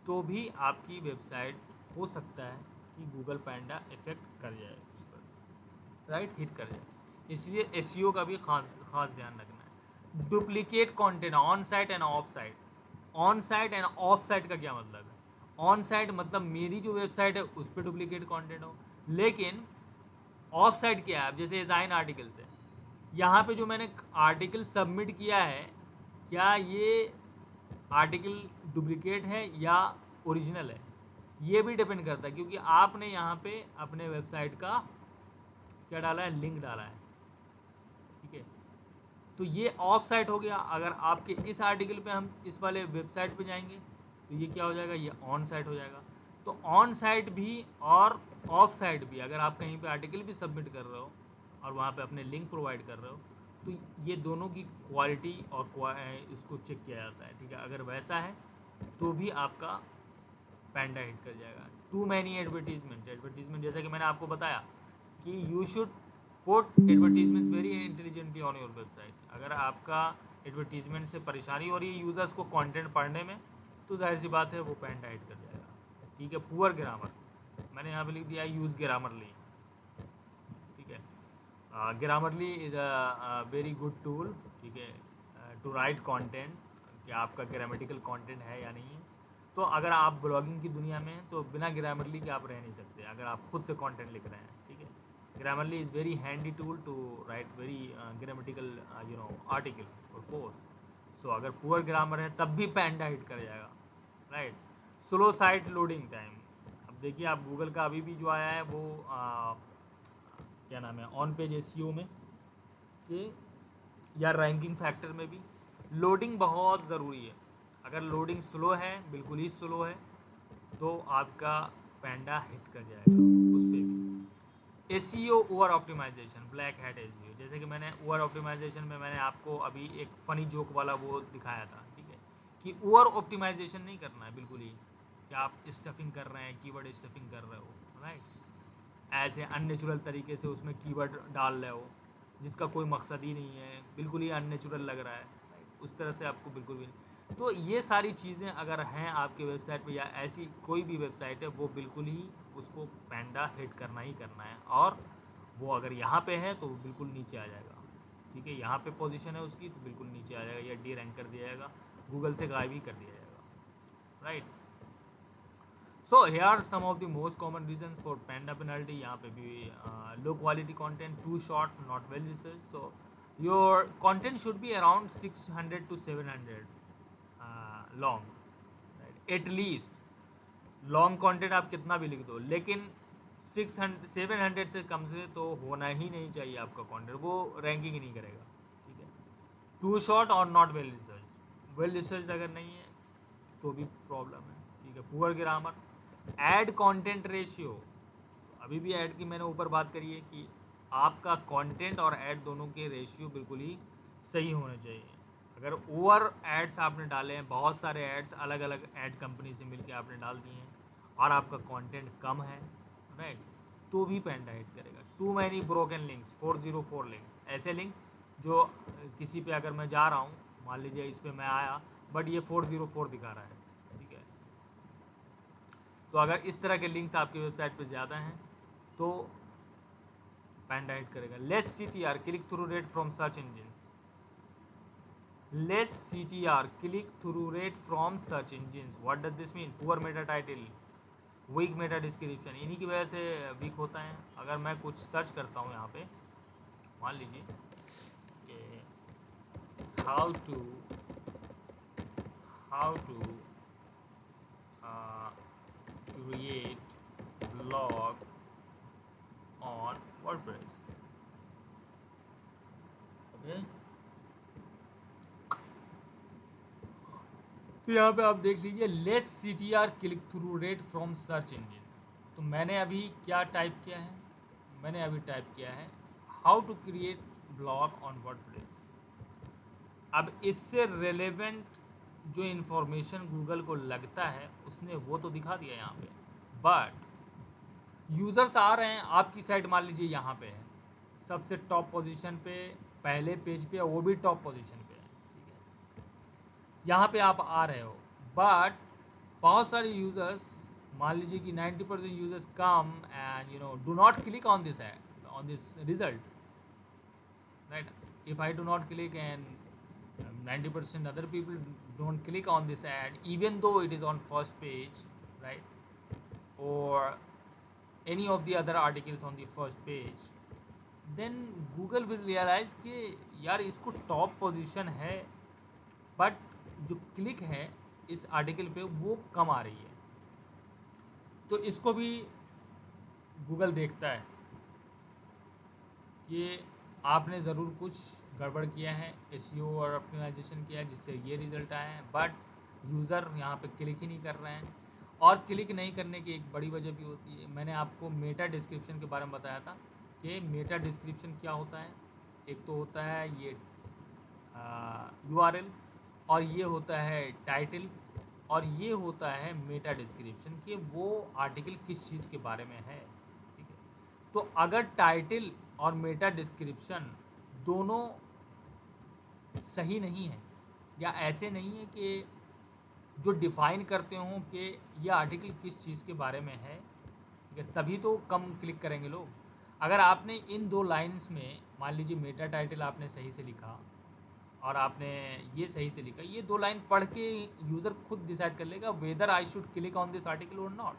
तो भी आपकी वेबसाइट हो सकता है कि गूगल पैंडा इफेक्ट कर जाए उस पर, राइट, हिट कर जाए। इसलिए एसईओ का भी खास ध्यान रखना है। Duplicate content on site end of site. On site end of site का क्या मतलब है? ऑन साइट मतलब मेरी जो वेबसाइट है उस पर डुप्लीकेट कंटेंट हो, लेकिन ऑफ साइट क्या है? अब जैसे डिज़ाइन आर्टिकल से यहाँ पे जो मैंने आर्टिकल सबमिट किया है, क्या ये आर्टिकल डुप्लीकेट है या ओरिजिनल है, ये भी डिपेंड करता है, क्योंकि आपने यहाँ पे अपने वेबसाइट का क्या डाला है, लिंक डाला है। ठीक है, तो ये ऑफ साइट हो गया। अगर आपके इस आर्टिकल पे हम इस वाले वेबसाइट पे जाएंगे तो ये क्या हो जाएगा, ये ऑन साइट हो जाएगा। तो ऑन साइट भी और ऑफ साइट भी, अगर आप कहीं पे आर्टिकल भी सबमिट कर रहे हो और वहाँ पे अपने लिंक प्रोवाइड कर रहे हो, तो ये दोनों की क्वालिटी और इसको चेक किया जाता है। ठीक है, अगर वैसा है तो भी आपका पैंडा हिट कर जाएगा। टू मैनी एडवर्टीजमेंट जैसा कि मैंने आपको बताया कि you should put advertisements very intelligently on your website. अगर आपका एडवर्टीजमेंट से परेशानी हो रही है यूज़र्स को कंटेंट पढ़ने में, तो जाहिर सी बात है वो पैंडा हिट कर जाएगा। ठीक है, पुअर ग्रामर, मैंने यहाँ पे लिख दिया यूज़ ग्रामरली। ठीक है, Grammarly is a very good tool, ठीक है, टू राइट कंटेंट, कि आपका ग्रामेटिकल कंटेंट है या नहीं है। तो अगर आप ब्लॉगिंग की दुनिया में हैं तो बिना ग्रामरली के आप रह नहीं सकते, अगर आप खुद से कंटेंट लिख रहे हैं। ठीक है, Grammarly is very handy tool to write very grammatical article और पोस्ट। सो अगर पुअर ग्रामर है तब भी पैंडा हिट कर जाएगा, right. Slow site loading time, अब देखिए आप गूगल का अभी भी जो आया है वो क्या नाम है, ऑन पेज एसईओ में कि या रैंकिंग फैक्टर में भी लोडिंग बहुत ज़रूरी है। अगर लोडिंग स्लो है, बिल्कुल ही स्लो है, तो आपका पैंडा हिट कर जाएगा उस पर भी। SEO over optimization, black hat SEO, जैसे कि मैंने ओवर ऑप्टिमाइजेशन में मैंने आपको अभी एक फ़नी जोक वाला वो दिखाया था। ठीक है, कि ओवर ऑप्टिमाइजेशन नहीं करना है बिल्कुल ही, कि आप स्टफिंग कर रहे हैं, कीवर्ड स्टफिंग कर रहे हो, राइट, ऐसे अननेचुरल तरीके से उसमें कीवर्ड डाल रहे हो जिसका कोई मकसद ही नहीं है, बिल्कुल ही अननेचुरल लग रहा है, उस तरह से आपको बिल्कुल भी नहीं। तो ये सारी चीज़ें अगर हैं आपके वेबसाइट पे या ऐसी कोई भी वेबसाइट है, वो बिल्कुल ही उसको पैंडा हिट करना ही करना है, और वो अगर यहाँ पे है तो वो बिल्कुल नीचे आ जाएगा। ठीक है, यहाँ पे पोजीशन है उसकी तो बिल्कुल नीचे आ जाएगा, या डी रैंक कर दिया जाएगा, गूगल से गायब ही कर दिया जाएगा, right. So here are some of the most common reasons for panda penalty। यहाँ पे भी low quality content, too short, not well researched। so your content should be around 600 to 700 long, right? at least long content आप कितना भी लिख दो, लेकिन 600 700 से कम से तो होना ही नहीं चाहिए आपका कंटेंट, वो रैंकिंग ही नहीं करेगा। ठीक है, टू शॉर्ट और not well research, well research अगर नहीं है तो भी प्रॉब्लम है। ठीक है, poor grammar, add content ratio, अभी भी ऐड की मैंने ऊपर बात करी है कि आपका कंटेंट और ऐड दोनों के रेशियो बिल्कुल ही सही होने चाहिए। अगर ओवर एड्स आपने डाले हैं, बहुत सारे एड्स अलग अलग ऐड कंपनी से मिलके आपने डाल दिए हैं और आपका कंटेंट कम है, राइट, तो भी पैंडा हिट करेगा। Too many broken links, 404 links, ऐसे लिंक जो किसी पे अगर मैं जा रहा हूँ, मान लीजिए इस पर मैं आया बट ये 404 दिखा रहा है। ठीक है, तो अगर इस तरह के लिंक्स आपकी वेबसाइट पे ज़्यादा हैं तो पैंडा हिट करेगा। Less CTR, click through rate from search engine, less CTR, click through rate from search engine, what does this mean? Poor meta title, weak meta description, इन्हीं की वजह से वीक होता है। अगर मैं कुछ सर्च करता हूँ यहाँ पे, मान लीजिए कि how to create blog on WordPress. Okay, तो यहाँ पे आप देख लीजिए less CTR click through rate from search engine. तो मैंने अभी क्या टाइप किया है, मैंने अभी टाइप किया है how to create blog on WordPress. अब इससे रिलेवेंट जो इन्फॉर्मेशन गूगल को लगता है उसने वो तो दिखा दिया यहाँ पे, बट यूज़र्स आ रहे हैं आपकी साइट, मान लीजिए यहाँ पे है सबसे टॉप पोजीशन पे, पहले पेज पे, वो भी टॉप पोजीशन पे है, ठीक है, यहाँ पे आप आ रहे हो, बट बहुत सारे यूज़र्स, मान लीजिए कि 90% users come and do not click on this ad, on this result, right? If I do not click and 90% other people don't click on this ad, even though it is on first page, right, or any of the other articles on the first page, then Google will realize कि यार इसको top position है but जो click है इस article पे वो कम आ रही है, तो इसको भी गूगल देखता है कि आपने ज़रूर कुछ गड़बड़ किया है, SEO और ऑप्टिमाइजेशन किया है जिससे ये रिज़ल्ट आए हैं, बट यूज़र यहाँ पे क्लिक ही नहीं कर रहे हैं। और क्लिक नहीं करने की एक बड़ी वजह भी होती है, मैंने आपको मेटा डिस्क्रिप्शन के बारे में बताया था कि मेटा डिस्क्रिप्शन क्या होता है। एक तो होता है ये URL, और ये होता है टाइटल, और ये होता है मेटा डिस्क्रिप्शन कि वो आर्टिकल किस चीज़ के बारे में है, ठीक है। तो अगर टाइटल और मेटा डिस्क्रिप्शन दोनों सही नहीं है या ऐसे नहीं है कि जो डिफ़ाइन करते हों कि ये आर्टिकल किस चीज़ के बारे में है, ठीक है, तभी तो कम क्लिक करेंगे लोग। अगर आपने इन 2 लाइंस में, मान लीजिए मेटा टाइटल आपने सही से लिखा और आपने ये सही से लिखा, ये 2 लाइन पढ़ के यूज़र खुद डिसाइड कर लेगा whether I should click on this article और नॉट।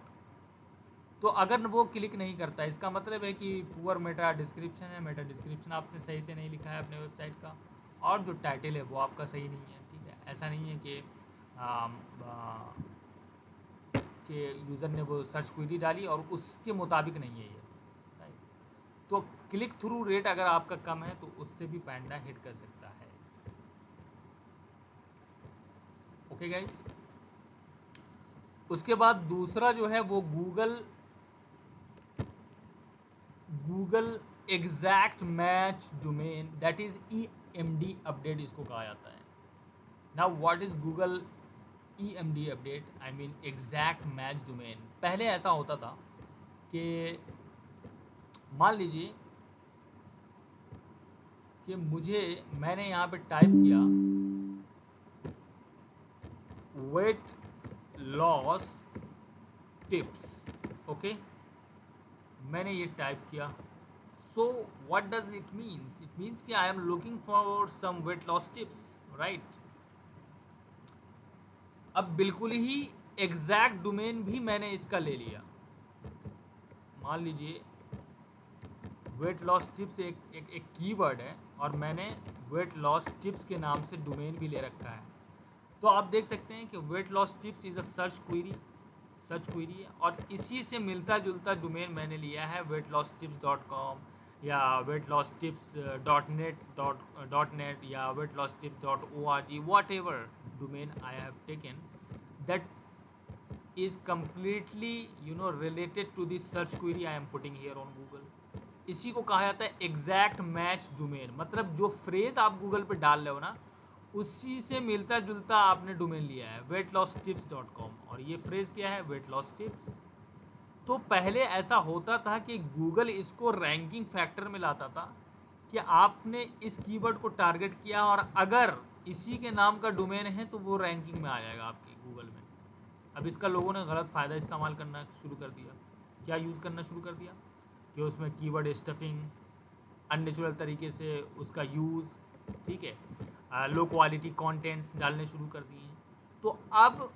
तो अगर वो क्लिक नहीं करता, इसका मतलब है कि पुअर मेटा डिस्क्रिप्शन है, मेटा डिस्क्रिप्शन आपने सही से नहीं लिखा है अपने वेबसाइट का, और जो टाइटल है वो आपका सही नहीं है, ठीक है। ऐसा नहीं है कि यूज़र ने वो सर्च क्वेरी डाली और उसके मुताबिक नहीं है ये, राइट। तो क्लिक थ्रू रेट अगर आपका कम है तो उससे भी पैंडा हिट कर सकता है। ओके गाइस, उसके बाद दूसरा जो है वो Google exact match domain, that is EMD update इसको कहा जाता है। Now what is Google EMD update, I mean exact match domain. पहले ऐसा होता था कि मान लीजिए कि मैंने यहाँ पे टाइप किया वेट लॉस टिप्स, ओके, मैंने ये टाइप किया। So what does it means, it means कि I am looking for some weight loss tips, right. अब बिल्कुल ही एग्जैक्ट डोमेन भी मैंने इसका ले लिया। मान लीजिए वेट लॉस टिप्स एक कीवर्ड है और मैंने वेट लॉस टिप्स के नाम से डोमेन भी ले रखा है। तो आप देख सकते हैं कि wait loss tips is a search query है, और इसी से मिलता जुलता डोमेन मैंने लिया है weightlosstips.com या weightlosstips.net या weightlosstips.org, whatever domain I have taken that is completely related to the search query I am putting here on Google। इसी को कहा जाता है एग्जैक्ट मैच डोमेन, मतलब जो फ्रेज आप गूगल पे डाल रहे हो ना उसी से मिलता जुलता आपने डोमेन लिया है weightlosstips.com, और ये फ्रेज क्या है, वेट लॉस टिप्स। तो पहले ऐसा होता था कि गूगल इसको रैंकिंग फैक्टर में लाता था कि आपने इस कीवर्ड को टारगेट किया और अगर इसी के नाम का डोमेन है तो वो रैंकिंग में आ जाएगा आपकी गूगल में। अब इसका लोगों ने गलत फ़ायदा इस्तेमाल करना शुरू कर दिया। क्या यूज़ करना शुरू कर दिया कि उसमें कीवर्ड स्टफिंग, अननेचुरल तरीके से उसका यूज़, ठीक है, लो क्वालिटी कंटेंट्स डालने शुरू कर दिए। तो अब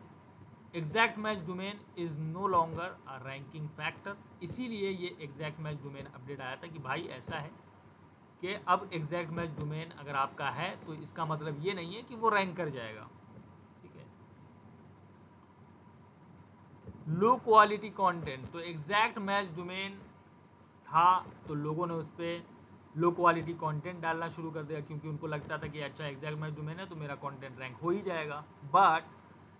exact match domain is no longer ranking factor, इसीलिए ये एग्जैक्ट मैच डोमेन अपडेट आया था कि भाई ऐसा है कि अब एग्जैक्ट मैच डोमेन अगर आपका है तो इसका मतलब ये नहीं है कि वो रैंक कर जाएगा, ठीक है। लो क्वालिटी कंटेंट, तो एग्जैक्ट मैच डोमेन था तो लोगों ने उस पर लो क्वालिटी कंटेंट डालना शुरू कर दिया, क्योंकि उनको लगता था कि अच्छा एग्जैक्ट मैच डोमेन है तो मेरा कंटेंट रैंक हो ही जाएगा। बट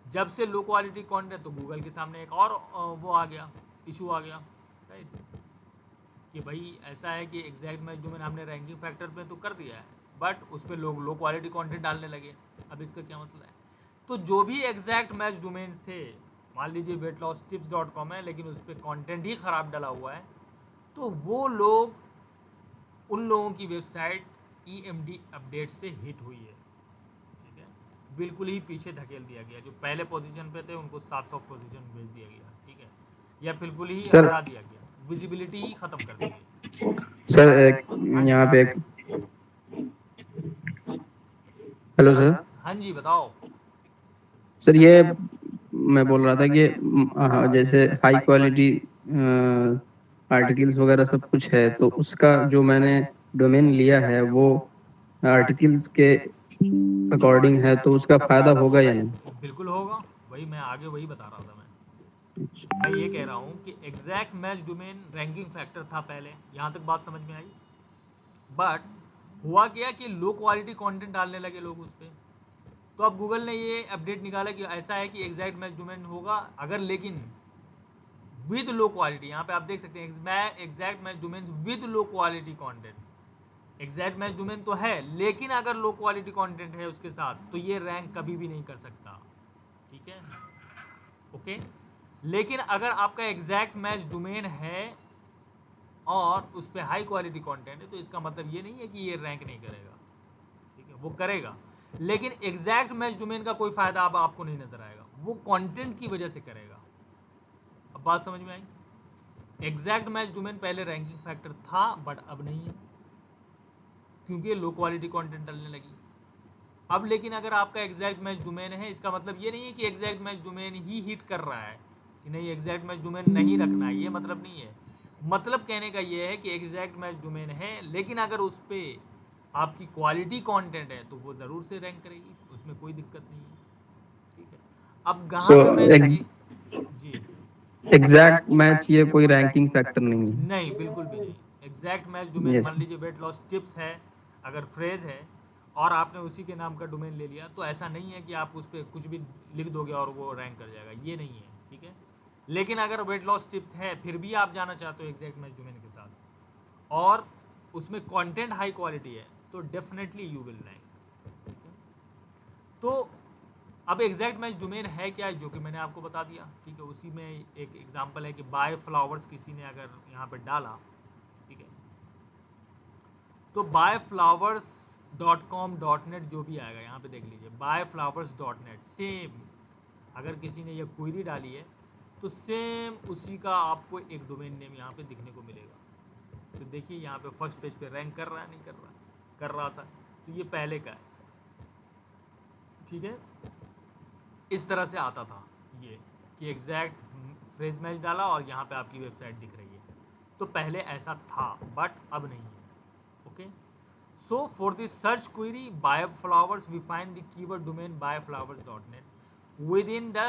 जब से लो क्वालिटी कंटेंट, तो गूगल के सामने एक और वो आ गया, इशू आ गया, राइट, कि भाई ऐसा है कि एग्जैक्ट मैच डोमेन हमने रैंकिंग फैक्टर पे तो कर दिया है, बट उस पर लोग लो क्वालिटी कंटेंट डालने लगे। अब इसका क्या मसला है? तो जो भी एग्जैक्ट मैच डोमेन थे, मान लीजिए weightlosstips.com है लेकिन उस पर कॉन्टेंट ही ख़राब डला हुआ है, तो वो लोग, उन लोगों की वेबसाइट EMD अपडेट से हिट हुई है, ठीक है, बिल्कुल ही पीछे धकेल दिया गया। जो पहले पोजीशन पे थे उनको 700 पोजीशन भेज दिया गया, ठीक है, या बिल्कुल ही सर हटा दिया गया, विजिबिलिटी ही ख़त्म कर दी गई। सर एक हाँ जी, यहाँ पे एक हेलो सर। हाँ जी बताओ। सर ये मैं बोल रहा था कि जैसे हाई क्वालिटी आर्टिकल्स वगैरह सब कुछ है, तो उसका जो मैंने डोमेन लिया है वो आर्टिकल्स के अकॉर्डिंग है, तो उसका फायदा होगा या नहीं? बिल्कुल होगा, वही मैं आगे वही बता रहा था। मैं ये कह रहा हूँ कि exact match domain ranking factor था पहले, यहाँ तक बात समझ में आई। बट हुआ क्या कि लो क्वालिटी कंटेंट डालने लगे लोग उस पर, तो अब गूगल ने ये अपडेट निकाला कि ऐसा है कि एग्जैक्ट मैच डोमेन होगा अगर, लेकिन विद लो क्वालिटी, यहाँ पे आप देख सकते हैं exact match domain with low quality content. Exact match domain तो है, लेकिन अगर लो क्वालिटी कंटेंट है उसके साथ तो ये रैंक कभी भी नहीं कर सकता, ठीक है, ओके। लेकिन अगर आपका एग्जैक्ट मैच डोमेन है और उस पर हाई क्वालिटी कंटेंट है, तो इसका मतलब ये नहीं है कि ये रैंक नहीं करेगा, ठीक है, वो करेगा, लेकिन एग्जैक्ट मैच डोमेन का कोई फ़ायदा अब आपको नहीं नजर आएगा, वो कंटेंट की वजह से करेगा। अब बात समझ में आई? एग्जैक्ट मैच डोमेन पहले रैंकिंग फैक्टर था बट अब नहीं है, क्योंकि लो क्वालिटी कंटेंट डलने लगी। अब लेकिन अगर आपका एग्जैक्ट मैच डोमेन है, इसका मतलब ये नहीं है कि एग्जैक्ट मैच डोमेन ही हिट कर रहा है, कि नहीं एग्जैक्ट मैच डोमेन नहीं रखना है, ये मतलब नहीं है। मतलब कहने का ये है कि एग्जैक्ट मैच डोमेन है, लेकिन अगर उस पर आपकी क्वालिटी कंटेंट है तो वो ज़रूर से रैंक करेगी, उसमें कोई दिक्कत नहीं है, ठीक है। अब सो कहाँ पे मैंने जी, एग्जैक्ट मैच ये कोई रैंकिंग फैक्टर नहीं है? नहीं बिल्कुल भी नहीं। Exact match domain, yes. मान लीजिए वेट लॉस टिप्स है, अगर फ्रेज है और आपने उसी के नाम का डोमेन ले लिया, तो ऐसा नहीं है कि आप उस पर कुछ भी लिख दोगे और वो रैंक कर जाएगा, ये नहीं है, ठीक है। लेकिन अगर वेट लॉस टिप्स है फिर भी आप जाना चाहते हो एग्जैक्ट मैच डोमेन के साथ और उसमें कंटेंट हाई क्वालिटी है, तो डेफिनेटली यू विल रैंक। तो अब एग्जैक्ट मैच डोमेन है क्या, जो कि मैंने आपको बता दिया, ठीक है। उसी में एक एग्जांपल है कि बाय फ्लावर्स किसी ने अगर यहाँ पे डाला, ठीक है, तो buyflowers.com.net जो भी आएगा यहाँ पे देख लीजिए, buyflowers.net सेम, अगर किसी ने ये क्वेरी डाली है तो सेम उसी का आपको एक डोमेन नेम यहाँ पे दिखने को मिलेगा। तो देखिए यहाँ पे फर्स्ट पेज पे रैंक कर रहा है, नहीं कर रहा, कर रहा था, तो ये पहले का है, ठीक है। इस तरह से आता था ये कि एग्जैक्ट फ्रेज मैच डाला और यहाँ पे आपकी वेबसाइट दिख रही है, तो पहले ऐसा था बट अब नहीं है, okay. So for this search query buy flowers we find the keyword domain buyflowers.net within the